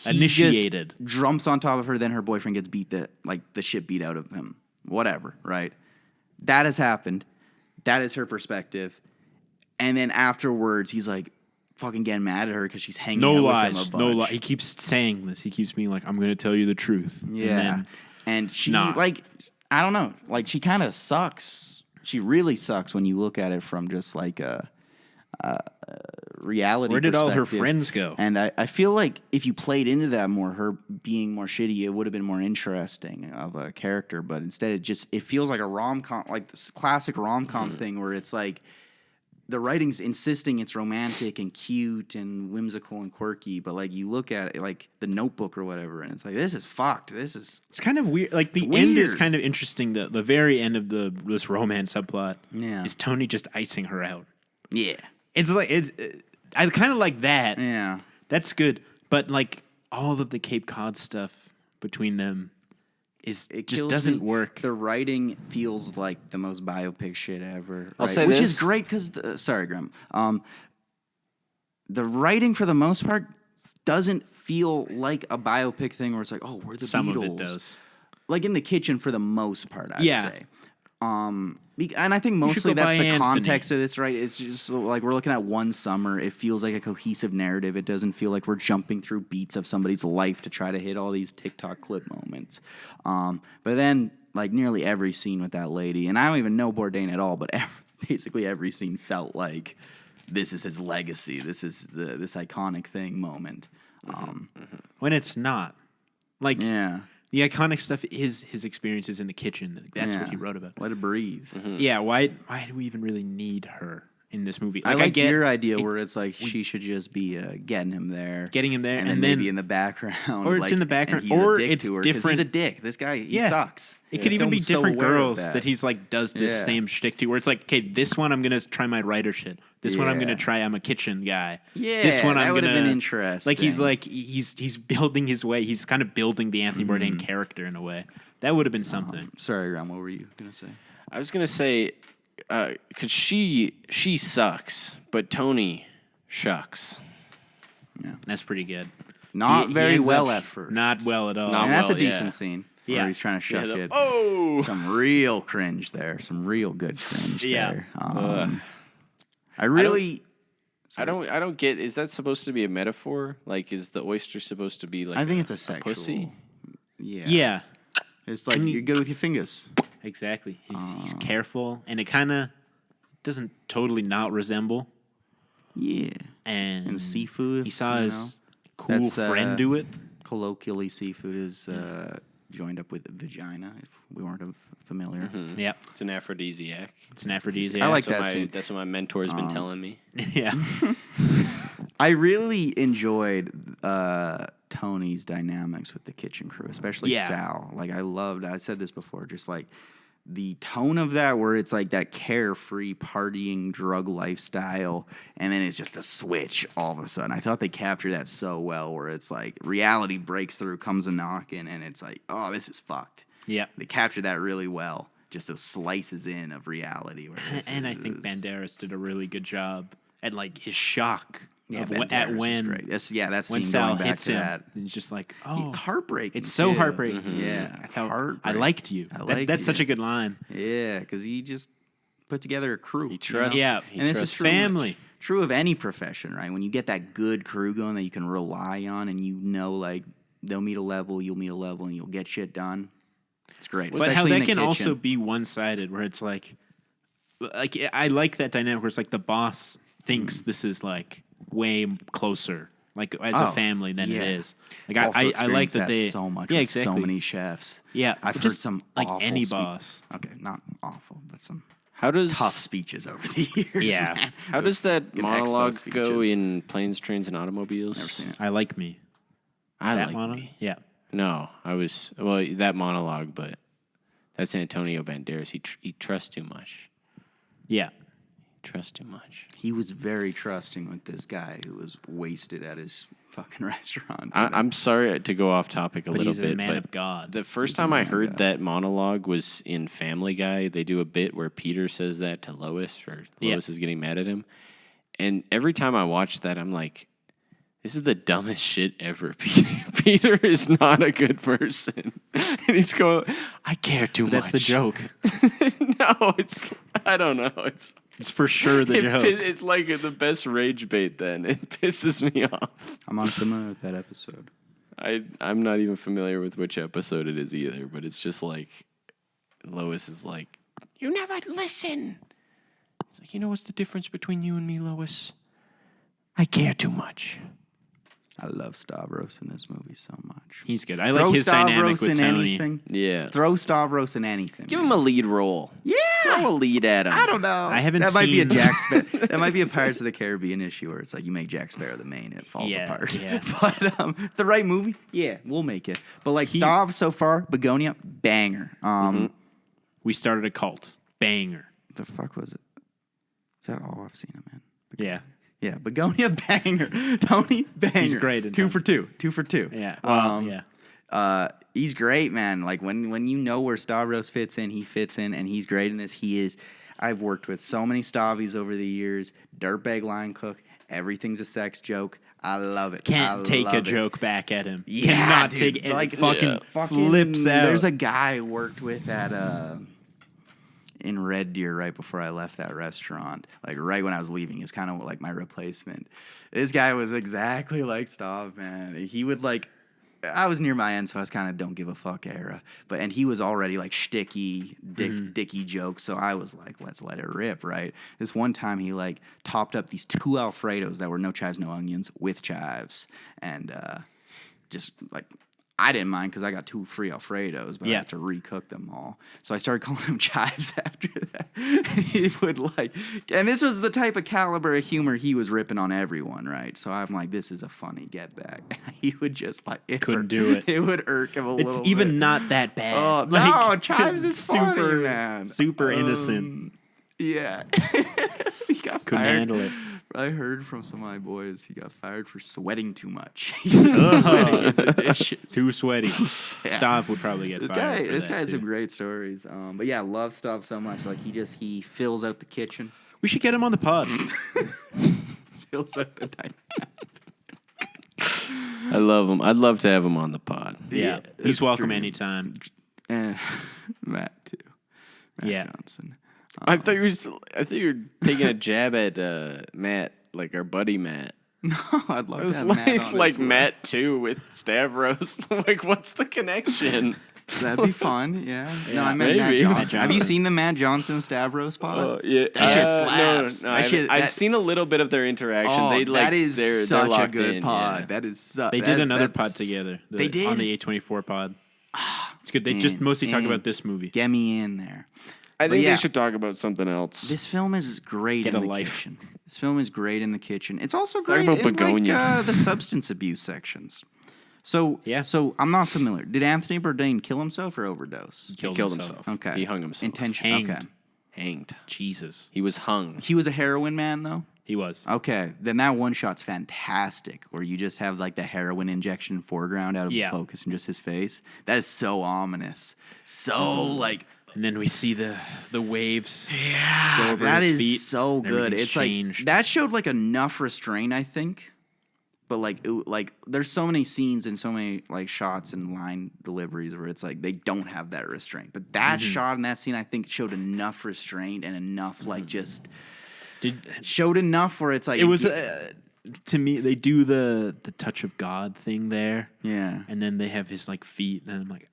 initiated. Just jumps on top of her, then her boyfriend gets beat the shit beat out of him. Whatever, right? That has happened. That is her perspective. And then afterwards, he's like fucking getting mad at her because she's hanging No out lies, with him a no bunch. lies. He keeps saying this. He keeps being like, "I'm going to tell you the truth." Yeah. And she Nah. like, I don't know, like she kind of sucks. She really sucks when you look at it from just like a reality. Where did all her perspective. friends go? And I feel like if you played into that more, her being more shitty, it would have been more interesting of a character. But instead, it feels like a rom-com, like this classic rom-com thing where it's like the writing's insisting it's romantic and cute and whimsical and quirky, but like you look at it like The Notebook or whatever, and it's like, this is fucked. This is It's kind of weird. Like the It's end is weird. kind of interesting. The very end of this romance subplot Yeah. is Tony just icing her out. yeah, It's like I kind of like that. yeah. That's good. But like all of the Cape Cod stuff between them It just kills doesn't me. work. The writing feels like the most biopic shit ever. I'll right? say Which this. is great because sorry, Graham. The writing for the most part doesn't feel like a biopic thing where it's like, oh, we're the Some Beatles. of it does. Like in the kitchen for the most part, I'd Yeah. say. And I think mostly go that's the by context of this, right? It's just like we're looking at one summer. It feels like a cohesive narrative. It doesn't feel like we're jumping through beats of somebody's life to try to hit all these TikTok clip moments. But then, like, nearly every scene with that lady, and I don't even know Bourdain at all, but basically every scene felt like this is his legacy. This is this iconic thing moment. When it's not. Like, Yeah. the iconic stuff is his experiences in the kitchen. That's what he wrote about. Let it breathe. Yeah, why do we even really need her in this movie? I like get your idea where it's like she should just be getting him there, and then maybe in the background, or it's in the background, and he's or a dick it's to her, 'cause different. He's a dick. This guy, he sucks. It could even be Film's so different aware of girls that. that he's like does this same shtick to. Where it's like, okay, this one I'm gonna try my writer shit. This one I'm gonna try. I'm a kitchen guy. Yeah, this one that I'm would gonna. have been interesting. Like he's building his way. He's kind of building the Anthony Bourdain character in a way. That would have been something. Sorry, Ram, what were you gonna say? I was gonna say, because she sucks, but Tony shucks. That's pretty good. Not He very ends well up at first. Not well at all. Not and that's a well, yeah. decent scene. Where Yeah. he's trying to shuck it. Oh, Some real cringe there. Some real good cringe Yeah. there. I really. I don't get. Is that supposed to be a metaphor? Like, is the oyster supposed to be like? I think it's a sexual. pussy. Yeah. Yeah, It's like you're good with your fingers. exactly. He's careful, and it kind of doesn't totally not resemble. Yeah. And seafood. He saw you his know? cool That's, friend do it. Colloquially, seafood is joined up with vagina, if we weren't familiar. Yeah, It's an aphrodisiac. it's an aphrodisiac. I like That's what that scene. That's what my mentor's been telling me. Yeah, I really enjoyed Tony's dynamics with the kitchen crew, especially Yeah. Sal. Like, I said this before, just like the tone of that, where it's like that carefree partying drug lifestyle, and then it's just a switch all of a sudden. I thought they captured that so well, where it's like reality breaks through, comes a knocking, and it's like, oh, this is fucked. yeah. They captured that really well. Just those slices in of reality. Where And I think Banderas did a really good job at like his shock Yeah, of Banderas is when great. That's when scene Sal going back hits to him. that. And he's just like, oh, Heartbreaking. it's so too. heartbreaking. Yeah, I thought I heartbreaking. liked you. I liked That's you. such a good line. Yeah, because he just put together a crew. He trusts. Yeah, he and this trusts is true. family. True of any profession, right? When you get that good crew going that you can rely on, and you know, like, they'll meet a level, you'll meet a level, and you'll get shit done. It's great. But how especially in that the can also kitchen. be one-sided, where it's like I like that dynamic where it's like the boss thinks this is like way closer, like as a Oh, family than yeah. it is. Like Also I like experienced that they so much. Yeah, with exactly. So many chefs. Yeah, I've but heard just some like awful any spe- boss. Okay, not awful, but some How does tough speeches over the years. Yeah. man. How does that fucking monologue expo go speeches. in Planes, Trains, and Automobiles? Never seen it. I like me. I That like one? me. Yeah. No, that monologue, but that's Antonio Banderas. He trusts too much. Yeah. Trusts too much. He was very trusting with this guy who was wasted at his fucking restaurant. I'm sorry to go off topic a But little he's bit, a man but of God. the first time I heard that monologue was in Family Guy. They do a bit where Peter says that to Lois, or Lois is getting mad at him. And every time I watch that, I'm like, this is the dumbest shit ever. Peter is not a good person. And he's going, I care too much. That's the joke. No, I don't know. It's for sure the joke. It's like the best rage bait then. It pisses me off. I'm unfamiliar with that episode. I'm not even familiar with which episode it is either, but it's just like Lois is like, you never listen. It's like, you know what's the difference between you and me, Lois? I care too much. I love Stavros in this movie so much. He's good. I Throw like his dynamic Stavros with in Tony. anything. Yeah. Throw Stavros in anything. Give him a lead role. Yeah. Throw a lead at him. I don't know. I haven't That might be a seen- Jack Sparrow. That might be a Pirates of the Caribbean issue where it's like you make Jack Sparrow the main, it falls Yeah, apart. yeah. But the right movie, yeah, we'll make it. But like Stav so far, Begonia, banger. We started a cult. Banger. The fuck was it? Is that all I've seen him in? Yeah. Yeah, Begonia, banger. Tony, banger. He's great in 2 Tony. for 2. 2 for 2. Yeah. Well, yeah. He's great, man. Like when you know where Stavros fits in, he fits in, and he's great in this. He is. I've worked with so many Stavies over the years. Dirtbag line cook. Everything's a sex joke. I love it. Can't I take love a it. joke back at him. Yeah, Cannot dude. take it. Like Fucking fucking flips out. There's a guy I worked with at in Red Deer right before I left that restaurant. Like right when I was leaving, is kind of like my replacement. This guy was exactly like Stav, man. He would like. I was near my end, so I was kind of don't give a fuck era. And he was already like shticky, dicky jokes. So I was like, let's let it rip, right? This one time he like topped up these 2 Alfredos that were no chives, no onions with chives. And just like, I didn't mind because I got 2 free Alfredos, but I have to recook them all. So I started calling them chives after that. He would like, and this was the type of caliber of humor he was ripping on everyone, right? So I'm like, this is a funny get back. He would just like, couldn't do it. It would irk him a little bit. It's even not that bad. Oh, no, chives is super, funny, man. Super innocent. Yeah. He got Couldn't fired. handle it. I heard from some of my boys he got fired for sweating too much. He was sweating in the dishes. Too sweaty. Stav would probably get fired. This guy had some great stories. But yeah, love Stav so much. Like he fills out the kitchen. We should get him on the pod. Fills out the dining. I love him. I'd love to have him on the pod. Yeah, he's welcome anytime. Matt too. Matt Johnson. I thought you were taking a jab at Matt, like our buddy Matt. No, I'd love I was to have Matt on like as well. Matt too with Stavros. Like, what's the connection? That'd be fun, yeah. No, I meant maybe. Matt Johnson. Have you seen the Matt Johnson Stavros pod? Yeah, That shit slaps. No, That shit- I've that- seen a little bit of their interaction. Oh, They like that is they're such a locked good in, pod. yeah. That is They did another pod together. They did? on the A24 pod. It's good. They just mostly talk about this movie. Get me in there. I think yeah. they should talk about something else. This film is great Get in a the life. kitchen. This film is great in the kitchen. It's also great about in begonia. like, the substance abuse sections. So Yeah. So I'm not familiar. Did Anthony Bourdain kill himself or overdose? He killed himself. Okay. He hung himself. Intention. Okay. Hanged. Jesus, He was hung. He was a heroin man though. he was. Okay, then that one shot's fantastic, where you just have like the heroin injection in foreground out of focus and just his face. That is so ominous, so like. And then we see the waves. Yeah, go over that his is feet, so and good. everything's It's changed. like that showed like enough restraint, I think. But like there's so many scenes and so many like shots and line deliveries where it's like they don't have that restraint. But that shot in that scene, I think, showed enough restraint and enough like just showed enough where it's like It was to me. They do the touch of God thing there. yeah. And then they have his like feet, and I'm like,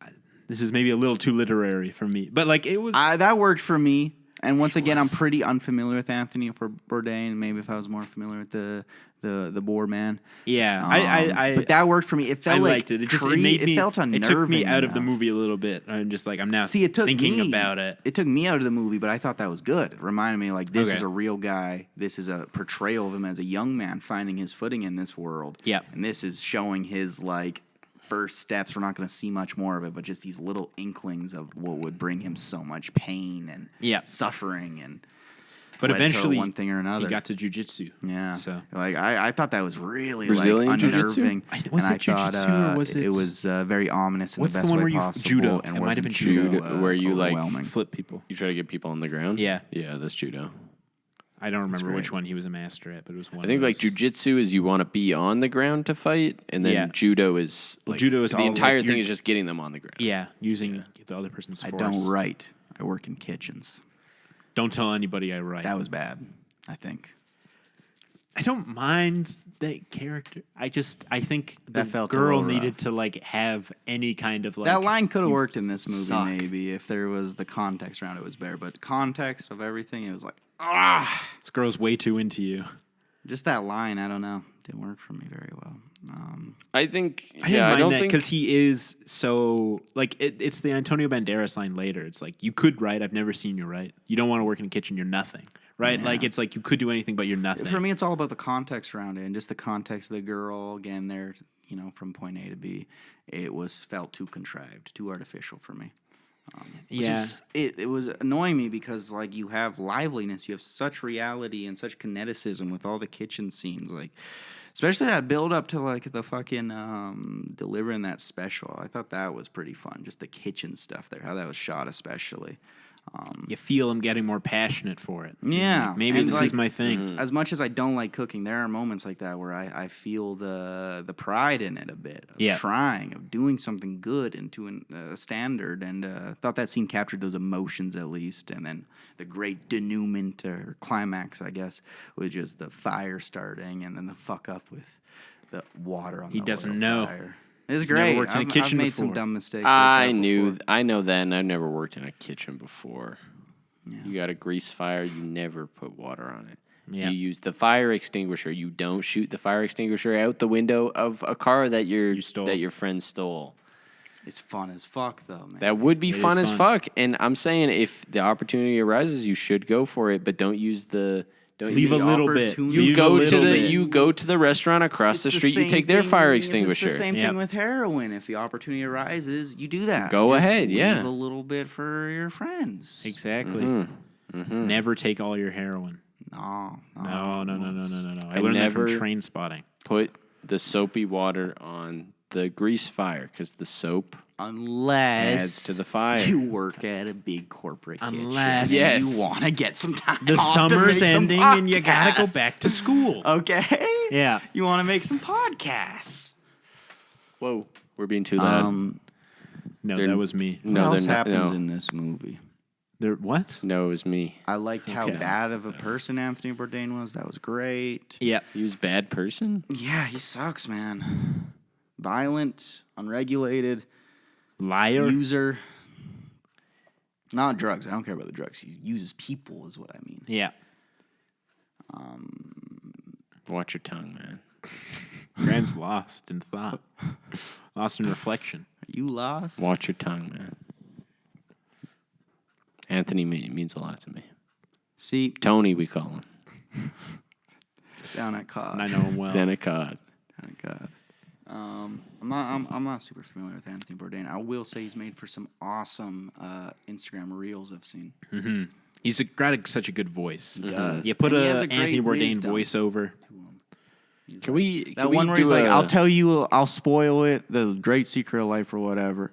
this is maybe a little too literary for me. But like it was. That worked for me. And once again, I'm pretty unfamiliar with Anthony Bourdain. Maybe if I was more familiar with the Boar Man. Yeah, but that worked for me. It felt I like liked it. It just it made me. It felt unnerving. It took me out of the enough. movie a little bit. I'm just like I'm now See, it took thinking me, about it. It took me out of the movie, but I thought that was good. It reminded me like this Okay. is a real guy. This is a portrayal of him as a young man finding his footing in this world. Yeah. And this is showing his like first steps. We're not going to see much more of it, but just these little inklings of what would bring him so much pain and suffering and. But led to eventually, one thing or another. he got to jujitsu. Yeah. So like I thought that was really Brazilian like jiu-jitsu? unnerving. Was and it I thought jiu-jitsu or was it it- was very ominous in What's the the best one way where you- possible. judo? And It might have wasn't been judo, too, where you, like, overwhelming. Flip people. You try to get people on the ground? Yeah. Yeah, that's judo. I don't remember which great. one he was a master at, but it was one. I think of like those. jujitsu is you want to be on the ground to fight, and then Yeah. judo is like judo is the all, like, entire thing you're- is just getting them on the ground. Yeah, using the other person's I force. don't write. I work in kitchens. Don't tell anybody I write. That was bad, I think. I don't mind that character. I think the That felt a girl little needed rough. to like have any kind of like That line could have you worked in this movie suck. maybe if there was the context around it was better, but context of everything, it was like This girl's way too into you. just that line. I don't know, didn't work for me very well. I think. I yeah, I didn't don't mind that think because he is so like it's the Antonio Banderas line later. It's like you could write. I've never seen you write. You don't want to work in a kitchen. You're nothing, right? Yeah. Like it's like you could do anything, but you're nothing. For me, it's all about the context around it and just the context of the girl. Again, there, from point A to B, it felt too contrived, too artificial for me. yeah, It was annoying me because like you have liveliness, you have such reality and such kineticism with all the kitchen scenes, like especially that build up to like the fucking delivering that special. I thought that was pretty fun, just the kitchen stuff there, how that was shot especially. You feel him getting more passionate for it. Yeah. Like, maybe And, this like, is my thing. As much as I don't like cooking, there are moments like that where I feel the pride in it a bit. Of trying, of doing something good into a standard. And I thought that scene captured those emotions at least. And then the great denouement or climax, I guess, was just the fire starting and then the fuck up with the water on the doesn't know. fire. It's He's great. never worked in a kitchen I've made some before. dumb mistakes. I know that, and I've never worked in a kitchen before. Yeah. You got a grease fire, you never put water on it. Yeah. You use the fire extinguisher. You don't shoot the fire extinguisher out the window of a car that your friend stole. It's fun as fuck, though, man. That would be fun as fuck. And I'm saying if the opportunity arises, you should go for it, but don't use the. Don't leave a little bit. You go to the restaurant across the street. You take their fire extinguisher. It's the same thing with heroin. If the opportunity arises, you do that. Go ahead. Leave a little bit for your friends. Exactly. Never take all your heroin. No. I learned that from Train Spotting. Put the soapy water on the grease fire because the soap adds to the fire. You work at a big corporate unless kitchen. You want to get some time. The summer's ending and you gotta go back to school. Okay. Yeah. You want to make some podcasts. Whoa, we're being too loud. No, that was me. What else happens in this movie? What? No, it was me. I liked how bad of a person Anthony Bourdain was. That was great. Yeah. He was a bad person? Yeah, he sucks, man. Violent, unregulated. Liar. User. Not drugs. I don't care about the drugs. He uses people is what I mean. Yeah. Watch your tongue, man. Graham's lost in thought. Lost in reflection. Are you lost? Watch your tongue, man. Anthony means a lot to me. See, Tony, we call him. Down at COD. I know him well. Down at COD. Down at COD. I'm not super familiar with Anthony Bourdain. I will say he's made for some awesome Instagram reels I've seen. Mm-hmm. He's got such a good voice. He does. You put an Anthony Bourdain voiceover. Can we one where he's like, I'll tell you, I'll spoil it, the great secret of life or whatever.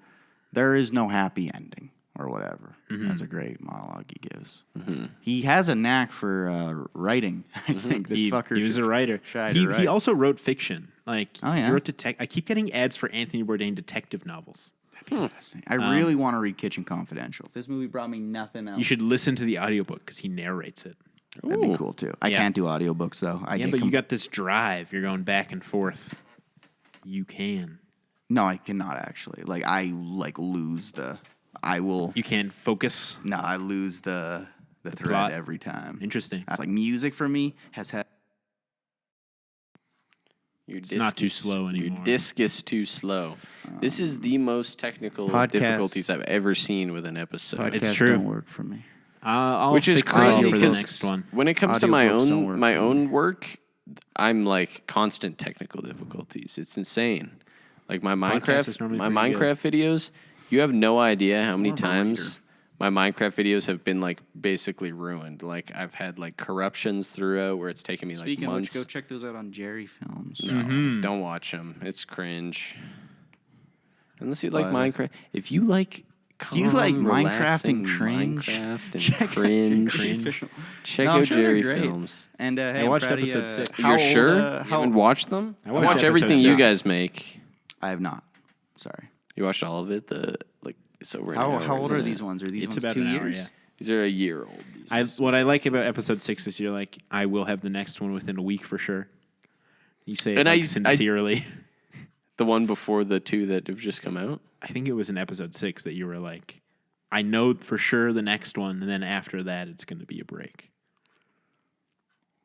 There is no happy ending or whatever. Mm-hmm. That's a great monologue he gives. Mm-hmm. He has a knack for writing, I think. This fucker he was a writer. He also wrote fiction. Like, he wrote I keep getting ads for Anthony Bourdain detective novels. That'd be fascinating. I really want to read Kitchen Confidential. If this movie brought me nothing else. You should listen to the audiobook because he narrates it. That'd be cool, too. I can't do audiobooks, though. But you got this drive. You're going back and forth. You can. No, I cannot, actually. Like, I, lose the... I will... You can't focus? No, I lose the thread plot every time. Interesting. Like, music for me has had... It's not too slow anymore. Your disc is too slow. This is the most technical difficulties I've ever seen with an episode. It's true. Don't work for me. Which is crazy because when it comes to my own work, I'm like constant technical difficulties. It's insane. Like my Minecraft videos, you have no idea how many times my Minecraft videos have been like basically ruined. Like I've had like corruptions throughout where it's taken me Speaking like months. Of which, go check those out on Jerry Films. No, don't watch them. It's cringe. Unless you like Minecraft. If you like Minecraft and cringe? Check out Jerry Films. And hey, I watched episode 6. You're sure? You haven't watched them? I watch everything you guys make. I have not. Sorry. You watched all of it? How old are these ones? Are these ones about 2 an hour, years? yeah. These are a year old. What I like about episode 6 is you're like, I will have the next one within a week for sure. You say it sincerely. The one before the 2 that have just come out? I think it was in episode 6 that you were like, I know for sure the next one, and then after that, it's going to be a break.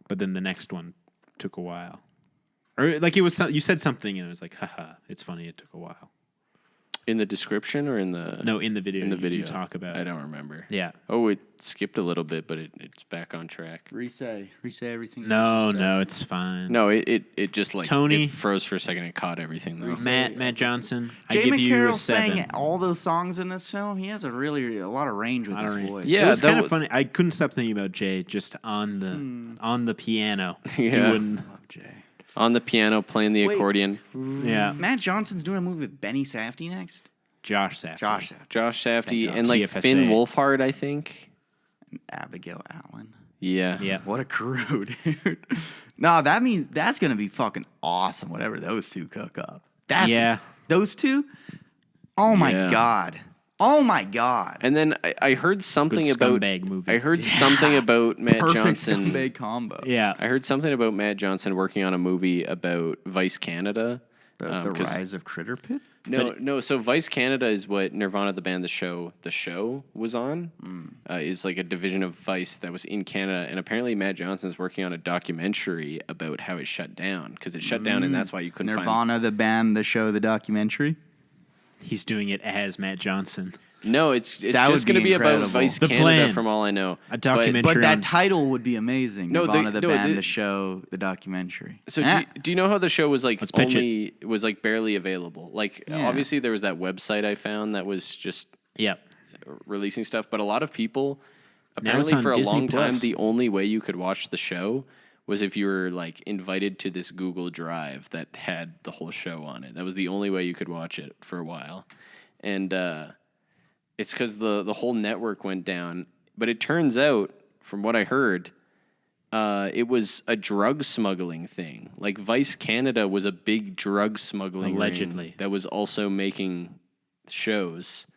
But then the next one took a while. Or like you said something, and it was like, haha, it's funny, it took a while. In the description or in the... No, in the video. In the video. You talk about. I don't remember. Yeah. Oh, it skipped a little bit, but it's back on track. Re-say everything. No, it's fine. No, it just like... Tony. It froze for a second. It caught everything. Though. Matt Johnson. Jay I give you a McCarroll 7. sang all those songs in this film. He has a lot of range with his voice. Yeah, it was kind of funny. I couldn't stop thinking about Jay just on the piano. Yeah. I love Jay. On the piano, playing the accordion. Yeah. Matt Johnson's doing a movie with Benny Safdie next? Josh Safdie. Josh Safdie, God. and like TFSA. Finn Wolfhard, I think. Abigail Allen. Yeah. Yeah. What a crew, dude. No, that means that's gonna be fucking awesome. Whatever those two cook up. Yeah. Those two. Oh my Yeah. god. Oh my god. And then I heard something Good about scumbag movie. I heard something about Matt Perfect Johnson. scumbag combo. Yeah. I heard something about Matt Johnson working on a movie about Vice Canada. The 'Cause- Rise of Critter Pit. No. So Vice Canada is what Nirvana, the band, the show was on. Is like a division of Vice that was in Canada, and apparently Matt Johnson's working on a documentary about how it shut down because it shut down, and that's why you couldn't find. Nirvana, the band, the show, the documentary. He's doing it as Matt Johnson. No, it's That just would going to be be about incredible. Vice The Canada, plan. from all I know. A documentary. But that on- title would be amazing. No, Nirvana, the no, band, the- the show, the documentary. So Eh. do you know how the show was like Let's pitch only was like barely available? Like Yeah. obviously there was that website I found that was just Yep. releasing stuff, but a lot of people Now it's apparently on for a Disney long time Plus. the only way you could watch the show was if you were like invited to this Google Drive that had the whole show on it. That was the only way you could watch it for a while. And it's because the whole network went down. But it turns out, from what I heard, it was a drug smuggling thing. Like Vice Canada was a big drug smuggling ring Allegedly. that was also making shows.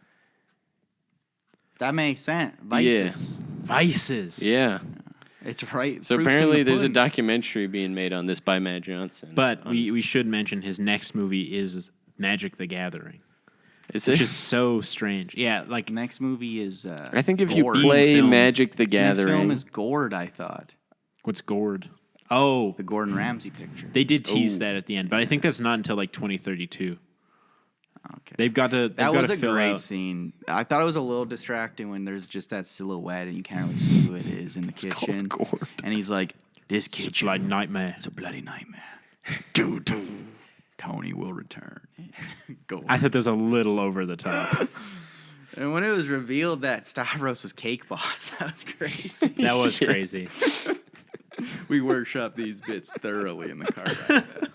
That makes sense. Vices. Vices. Yeah. It's right. So proof's in apparently the there's a pudding. documentary being made on this by Matt Johnson. But we should mention his next movie is Magic the Gathering, Is which it? is so strange. Yeah, like Next movie is. I think if you Gourd. play Filmed. Magic the Next film Gathering, is Gourd. I thought what's Gourd? Oh, the Gordon Ramsay picture. they did tease that at the end, but I think that's not until like 2032. Okay. They've got to. That was a fill great out. scene. I thought it was a little distracting when there's just that silhouette and you can't really see who it is in the kitchen. called Gourd. And he's like, "This kitchen, Like nightmare. it's a bloody nightmare." Dude, Tony will return. Go. I thought that was a little over the top. And when it was revealed that Stavros was Cake Boss, that was crazy. That was crazy. We workshopped these bits thoroughly in the car ride back.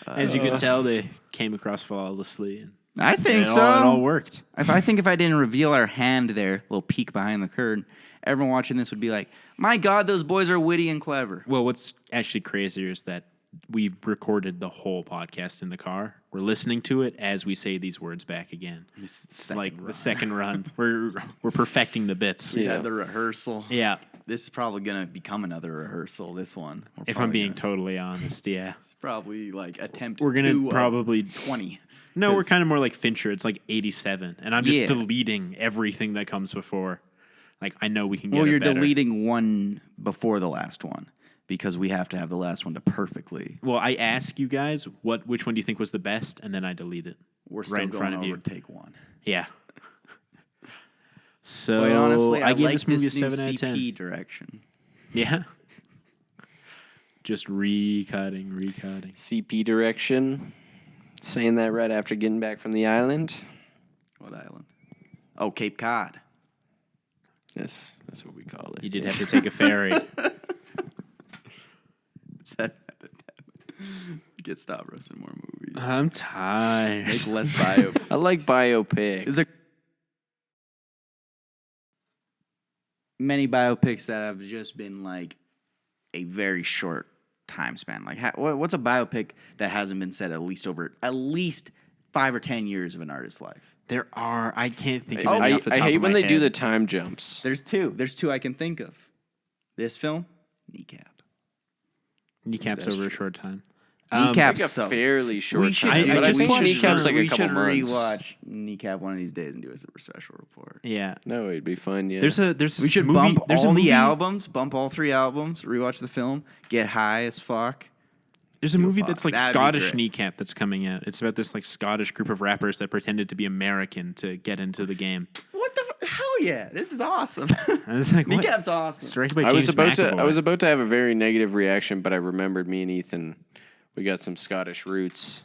As you can tell, they came across flawlessly, and I think it all worked. If I didn't reveal our hand there, little peek behind the curtain, everyone watching this would be like, "My God, those boys are witty and clever." Well, what's actually crazier is that we recorded the whole podcast in the car. We're listening to it as we say these words back again. This is It's like the second run. We're perfecting the bits. We had the rehearsal. Yeah. This is probably gonna become another rehearsal. This one, If I'm being totally honest, yeah. it's probably like attempt. We're gonna 2 of probably 20. No, we're 'Cause- kind of more like Fincher. It's like 87, and I'm just Yeah. deleting everything that comes before. Like I know we can get. Well, it you're better. deleting one before the last one because we have to have the last one to perfectly. Well, I ask you guys which one do you think was the best, and then I delete it. We're still right in going front of over you. take one. Yeah. So Quite honestly, I gave like this movie a this new 7 out of 10. CP direction. Yeah. Just recutting. CP direction. Saying that right after getting back from the island. What island? Oh, Cape Cod. Yes, that's what we call it. You did have to take a ferry. Get Stavros in more movies. I'm tired. Make less bio. I like biopics. There's many biopics that have just been like a very short time span. Like, what's a biopic that hasn't been set at least 5 or 10 years of an artist's life? There are. I can't think of I any off the top hate of when my they do head. the time jumps. There's two I can think of. This film, Kneecap. Kneecaps That's over a true. short time. Kneecap Like a sucks. fairly short We should time. do- But I just think watched- Kneecap's like a we couple should months. rewatch Kneecap one of these days and do a special report. Yeah. No, it'd be fun, yeah. There's a We should movie, bump there's all a movie, the albums, bump all 3 albums, rewatch the film, get high as fuck. There's a movie that's like That'd be Scottish great. Kneecap that's coming out. It's about this like Scottish group of rappers that pretended to be American to get into the game. What the hell yeah? This is awesome. I was like, what? Kneecap's awesome. It's directed by I was James about McAvoy. to have a very negative reaction, but I remembered me and Ethan, we got some Scottish roots.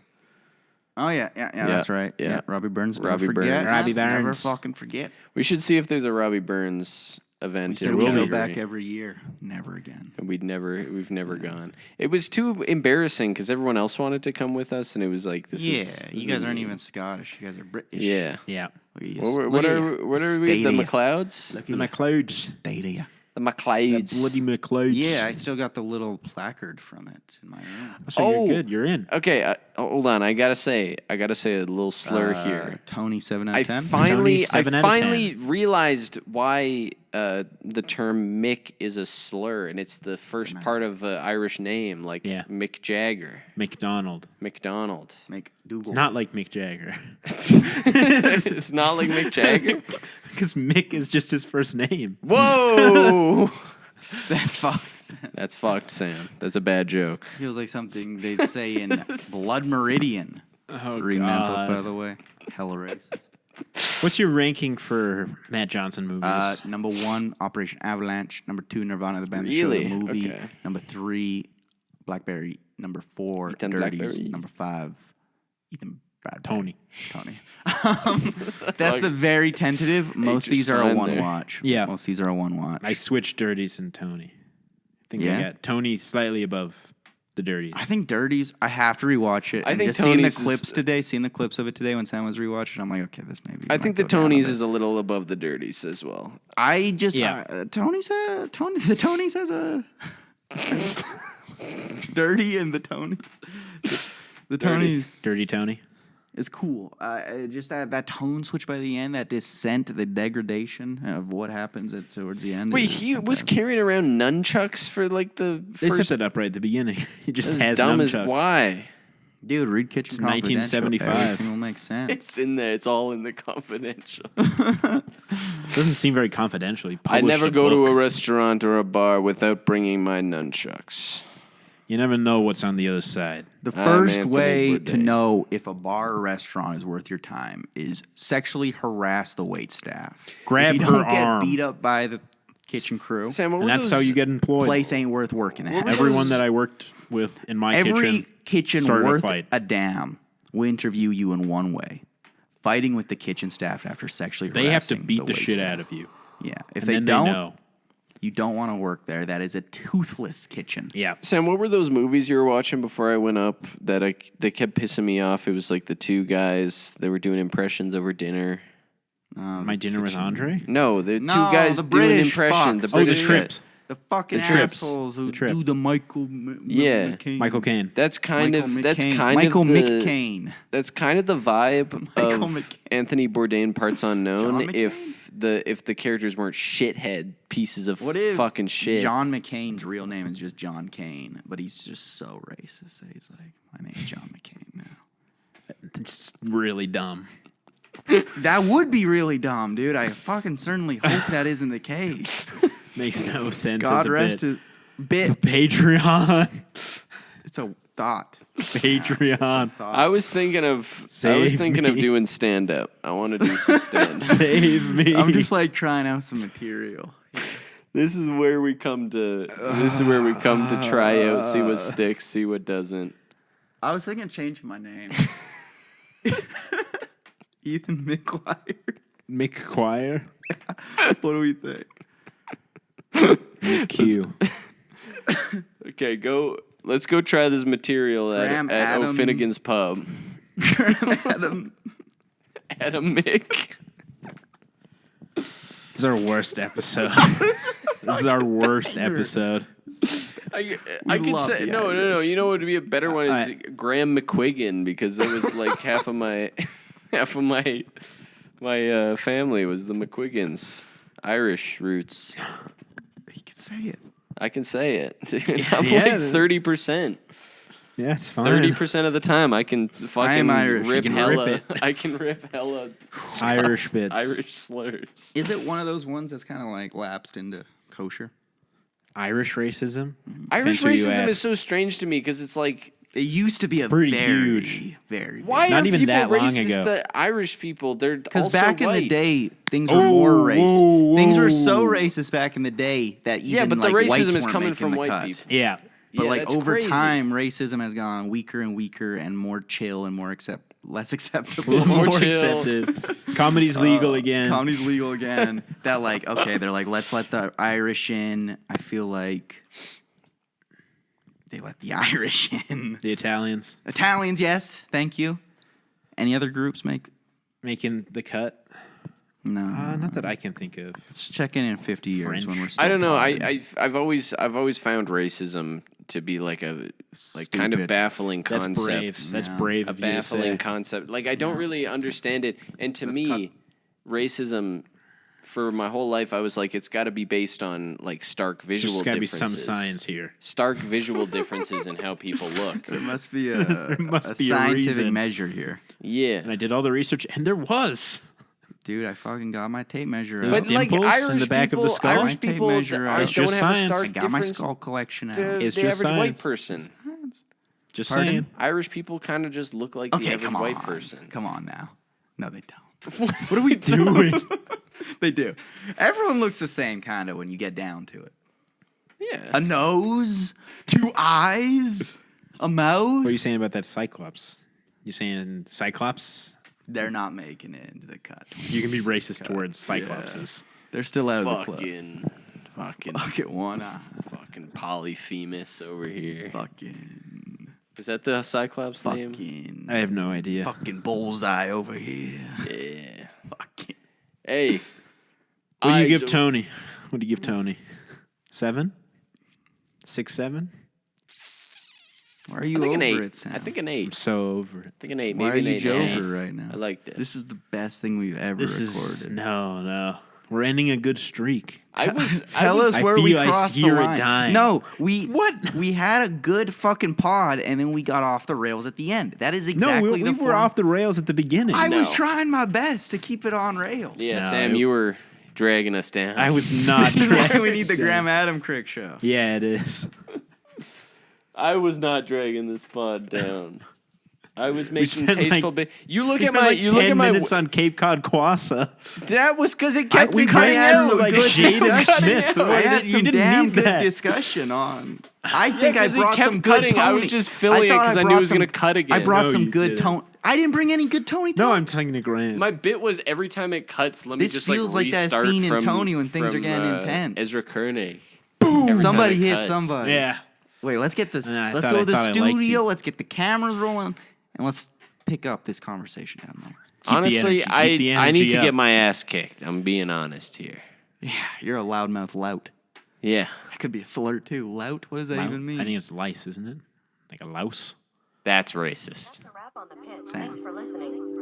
Oh yeah, that's right. yeah. Robbie Burns. Never Robbie forget. Burns. Robbie Never Burns. fucking forget. We should see if there's a Robbie Burns event So in we go Calgary. back every year. Never again. And we've never gone. It was too embarrassing because everyone else wanted to come with us, and it was like, You guys aren't even Scottish. You guys are British. Yeah. Yeah. What are we? The McLeods? Look The at you. McLeods. State of you. The McLeods. Bloody McLeods. Yeah, I still got the little placard from it in my room. So Oh. you're good. You're in. Okay, hold on. I gotta say a little slur here. Tony 7 out of 10. I 7 out of finally realized why the term Mick is a slur, and it's the first part of an Irish name, like Mick Jagger, McDonald. McDonald. Make Google. Not like Mick Jagger. It's not like Mick Jagger. Because Mick is just his first name. Whoa, That's fucked. that's fucked, Sam. That's a bad joke. Feels like something they'd say in Blood Meridian. Oh, Reading that book, by God. the way. Hella racist. What's your ranking for Matt Johnson movies? Number 1, Operation Avalanche. Number 2, Nirvana, the band, Really? the show, the movie. Okay. Number 3, Blackberry. Number 4, Ethan Dirties. Blackberry. Number 5, Ethan Bradbury. Tony. That's the very tentative. Most of these are a Stein one there. watch. Yeah. Most of these are a one watch. I switched Dirties and Tony. I think Yeah? I got Tony slightly above the Dirties. I think Dirties, I have to rewatch it. I And think just seeing the Tony's is- clips today, seeing the clips of it today when Sam was rewatching, I'm like, okay, this maybe. I might think the go down a Tonys bit. is a little above the Dirties as well. I just Yeah. Tony says a dirty and the Tonys. The Tonys Dirty Tony. is cool. Just that tone switch by the end, that descent, the degradation of what happens towards the end. Wait, is he was fantastic. carrying around nunchucks for like the They first. set that up right at the beginning. He just As has dumb as nunchucks. why? Dude, read Kitchen It's Confidential. 1975. Everything will make sense. It's in there. It's all in the confidential. Doesn't seem very confidential. He I published never go to book. a restaurant or a bar without bringing my nunchucks. You never know what's on the other side. The I'm first Anthony way to Bourdain. know if a bar or restaurant is worth your time is sexually harass the wait staff. Grab if you her don't get arm. beat up by the kitchen crew, Sam, what And were that's how those- you get employed. place ain't worth working at. Everyone that I worked with in my Every kitchen started worth a fight. a damn will interview you in one way. Fighting with the kitchen staff after sexually They have to harassing beat the wait shit staff. out of you. Yeah. If And they then don't, they know. you don't want to work there. That is a toothless kitchen. Yeah. Sam, what were those movies you were watching before I went up that they kept pissing me off? It was like the two guys that were doing impressions over dinner. My dinner with Andre? No, the No, two guys the doing British impressions. fucks. The Oh, the British Trips. The fucking The Trips. assholes who The Trip. do the Michael Yeah. McCain. Michael Caine. That's kind Michael of that's McCain. kind Michael of the McCain. that's kind of the vibe Michael of McCain. Anthony Bourdain Parts Unknown. John If the characters weren't shithead pieces of What if fucking shit. John McCain's real name is just John Cain, but he's just so racist that he's like, my name's John McCain now. It's really dumb. That would be really dumb, dude. I fucking certainly hope that isn't the case. Makes no sense as God a rest bit. his bit. Patreon. It's a thought. Patreon. I was thinking of Save me. doing stand up. I want to do some stand up. Save me. I'm just like trying out some material. This is where we come to try out, see what sticks, see what doesn't. I was thinking of changing my name. Ethan McGuire. McQuire. What do we think? Q. Okay, let's go try this material Graham at Adam- O'Finnigan's pub. Adam. Adam Mick. This is our worst episode. This is our worst episode. I could love say the no. You know what would be a better one is I- Graham McQuiggan, because that was like half of my family was the McQuiggans, Irish roots. He could say it. I can say it. I'm Yeah. like 30%. Yeah, it's fine. 30% of the time I can fucking Irish. rip You can hella. rip it. I can rip hella Irish bits. Irish slurs. Is it one of those ones that's kind of like lapsed into kosher? Irish racism. Irish Depends who you racism is ask. so strange to me because it's like, It used to be a pretty very, huge. very why Not are even people that long racist ago. to Irish people? They're because also back in the white. day, things were Oh, more racist. whoa, Things were whoa. so racist back in the day that even Yeah, but the like, racism whites is weren't coming making from the white cut. people. Yeah. But Yeah, like that's over crazy. time, racism has gone weaker and weaker and more chill and more less acceptable. A little more more chill. accepted. Comedy's legal again. Comedy's legal again. That like, okay, they're like, let's let the Irish in. I feel like they let the Irish in. The Italians Italians, yes, thank you. Any other groups making the cut. No. Not that I can think of. Let's check in 50 years French. when we're still I don't know. podding. I've always found racism to be like a kind of Stupid. baffling That's concept. brave. That's Yeah. brave. A of you to baffling say. concept. Like I don't really understand it. And to me, racism for my whole life, I was like, it's got to be based on like stark There's visual just got to be differences. some science here. Stark visual differences in how people look. There must be a, must be a scientific reason. measure here. Yeah. And I did all the research, and there was. Dude, I fucking got my tape measure There's out. But like dimples in Irish the back of people, the skull? Irish My tape people measure out. don't It's just have science. a stark I got my difference skull collection out. to It's the just average white science. person. Just Pardon? saying. Irish people kind of just look like the Okay, average come on. white person. Come on now. No, they don't. What are we doing? They do. Everyone looks the same kind of when you get down to it. Yeah. A nose, 2 eyes, a mouth. What are you saying about that Cyclops? You saying Cyclops? They're not making it into the cut. You can be racist towards Cyclopses. They're still out of the club. Fucking Fuck it, one eye. fucking Polyphemus over here. Fucking. Is that the Cyclops name? Fucking. I have no idea. Fucking bullseye over here. Yeah. Fucking. Hey. What do you give so- Tony? What do you give Tony? 7? 6, 7? Why are you I think over an 8. it, Sam? I think an 8. I'm so over it. I think an 8. Why Maybe are you an 8 and a half. Jover right now? I liked it. This is the best thing we've ever This recorded. is no. We're ending a good streak. Tell us I where we feel I crossed the hear it line. dying. No, we had a good fucking pod, and then we got off the rails at the end. That is exactly No, we the were off the rails at the beginning. I No. was trying my best to keep it on rails. Yeah, No, Sam, it- you were dragging us down. I was not. This is why we need the Graham Adamcryck show. Yeah, it is. I was not dragging this pod down. I was making spent, tasteful. like- You look We at spent my. like You look 10 at my. minutes on Cape Cod Quassa. That was because it kept we cutting had out. some like good Jaden discussion. Smith. I had You some didn't damn need good that. discussion on. I think I 'cause it brought kept some good cutting. Tony. I was just filling it thought 'cause I knew brought it was some- gonna cut again. I brought No, some you good didn't. Tony. I didn't bring any good Tony. No, I'm talking to Grant. My bit was every time it cuts, let me This just feels like that restart scene in from, Tony when things are from, getting intense. Ezra Koenig. Somebody time it hit cuts. somebody. yeah. Wait, let's get this. I Let's thought- go I to the thought I liked studio. you. Let's get the cameras rolling, and let's pick up this conversation down there. the Honestly, energy- keep the I need energy to up. get my ass kicked. I'm being honest here. Yeah, you're a loudmouth lout. Yeah, That could be a slur too. Lout. What does that even mean? I think it's lice, isn't it? Like a louse. that's racist. A wrap on the pit. Sam. Thanks for listening.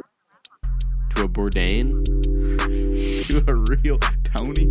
To a Bourdain. to a real Tony.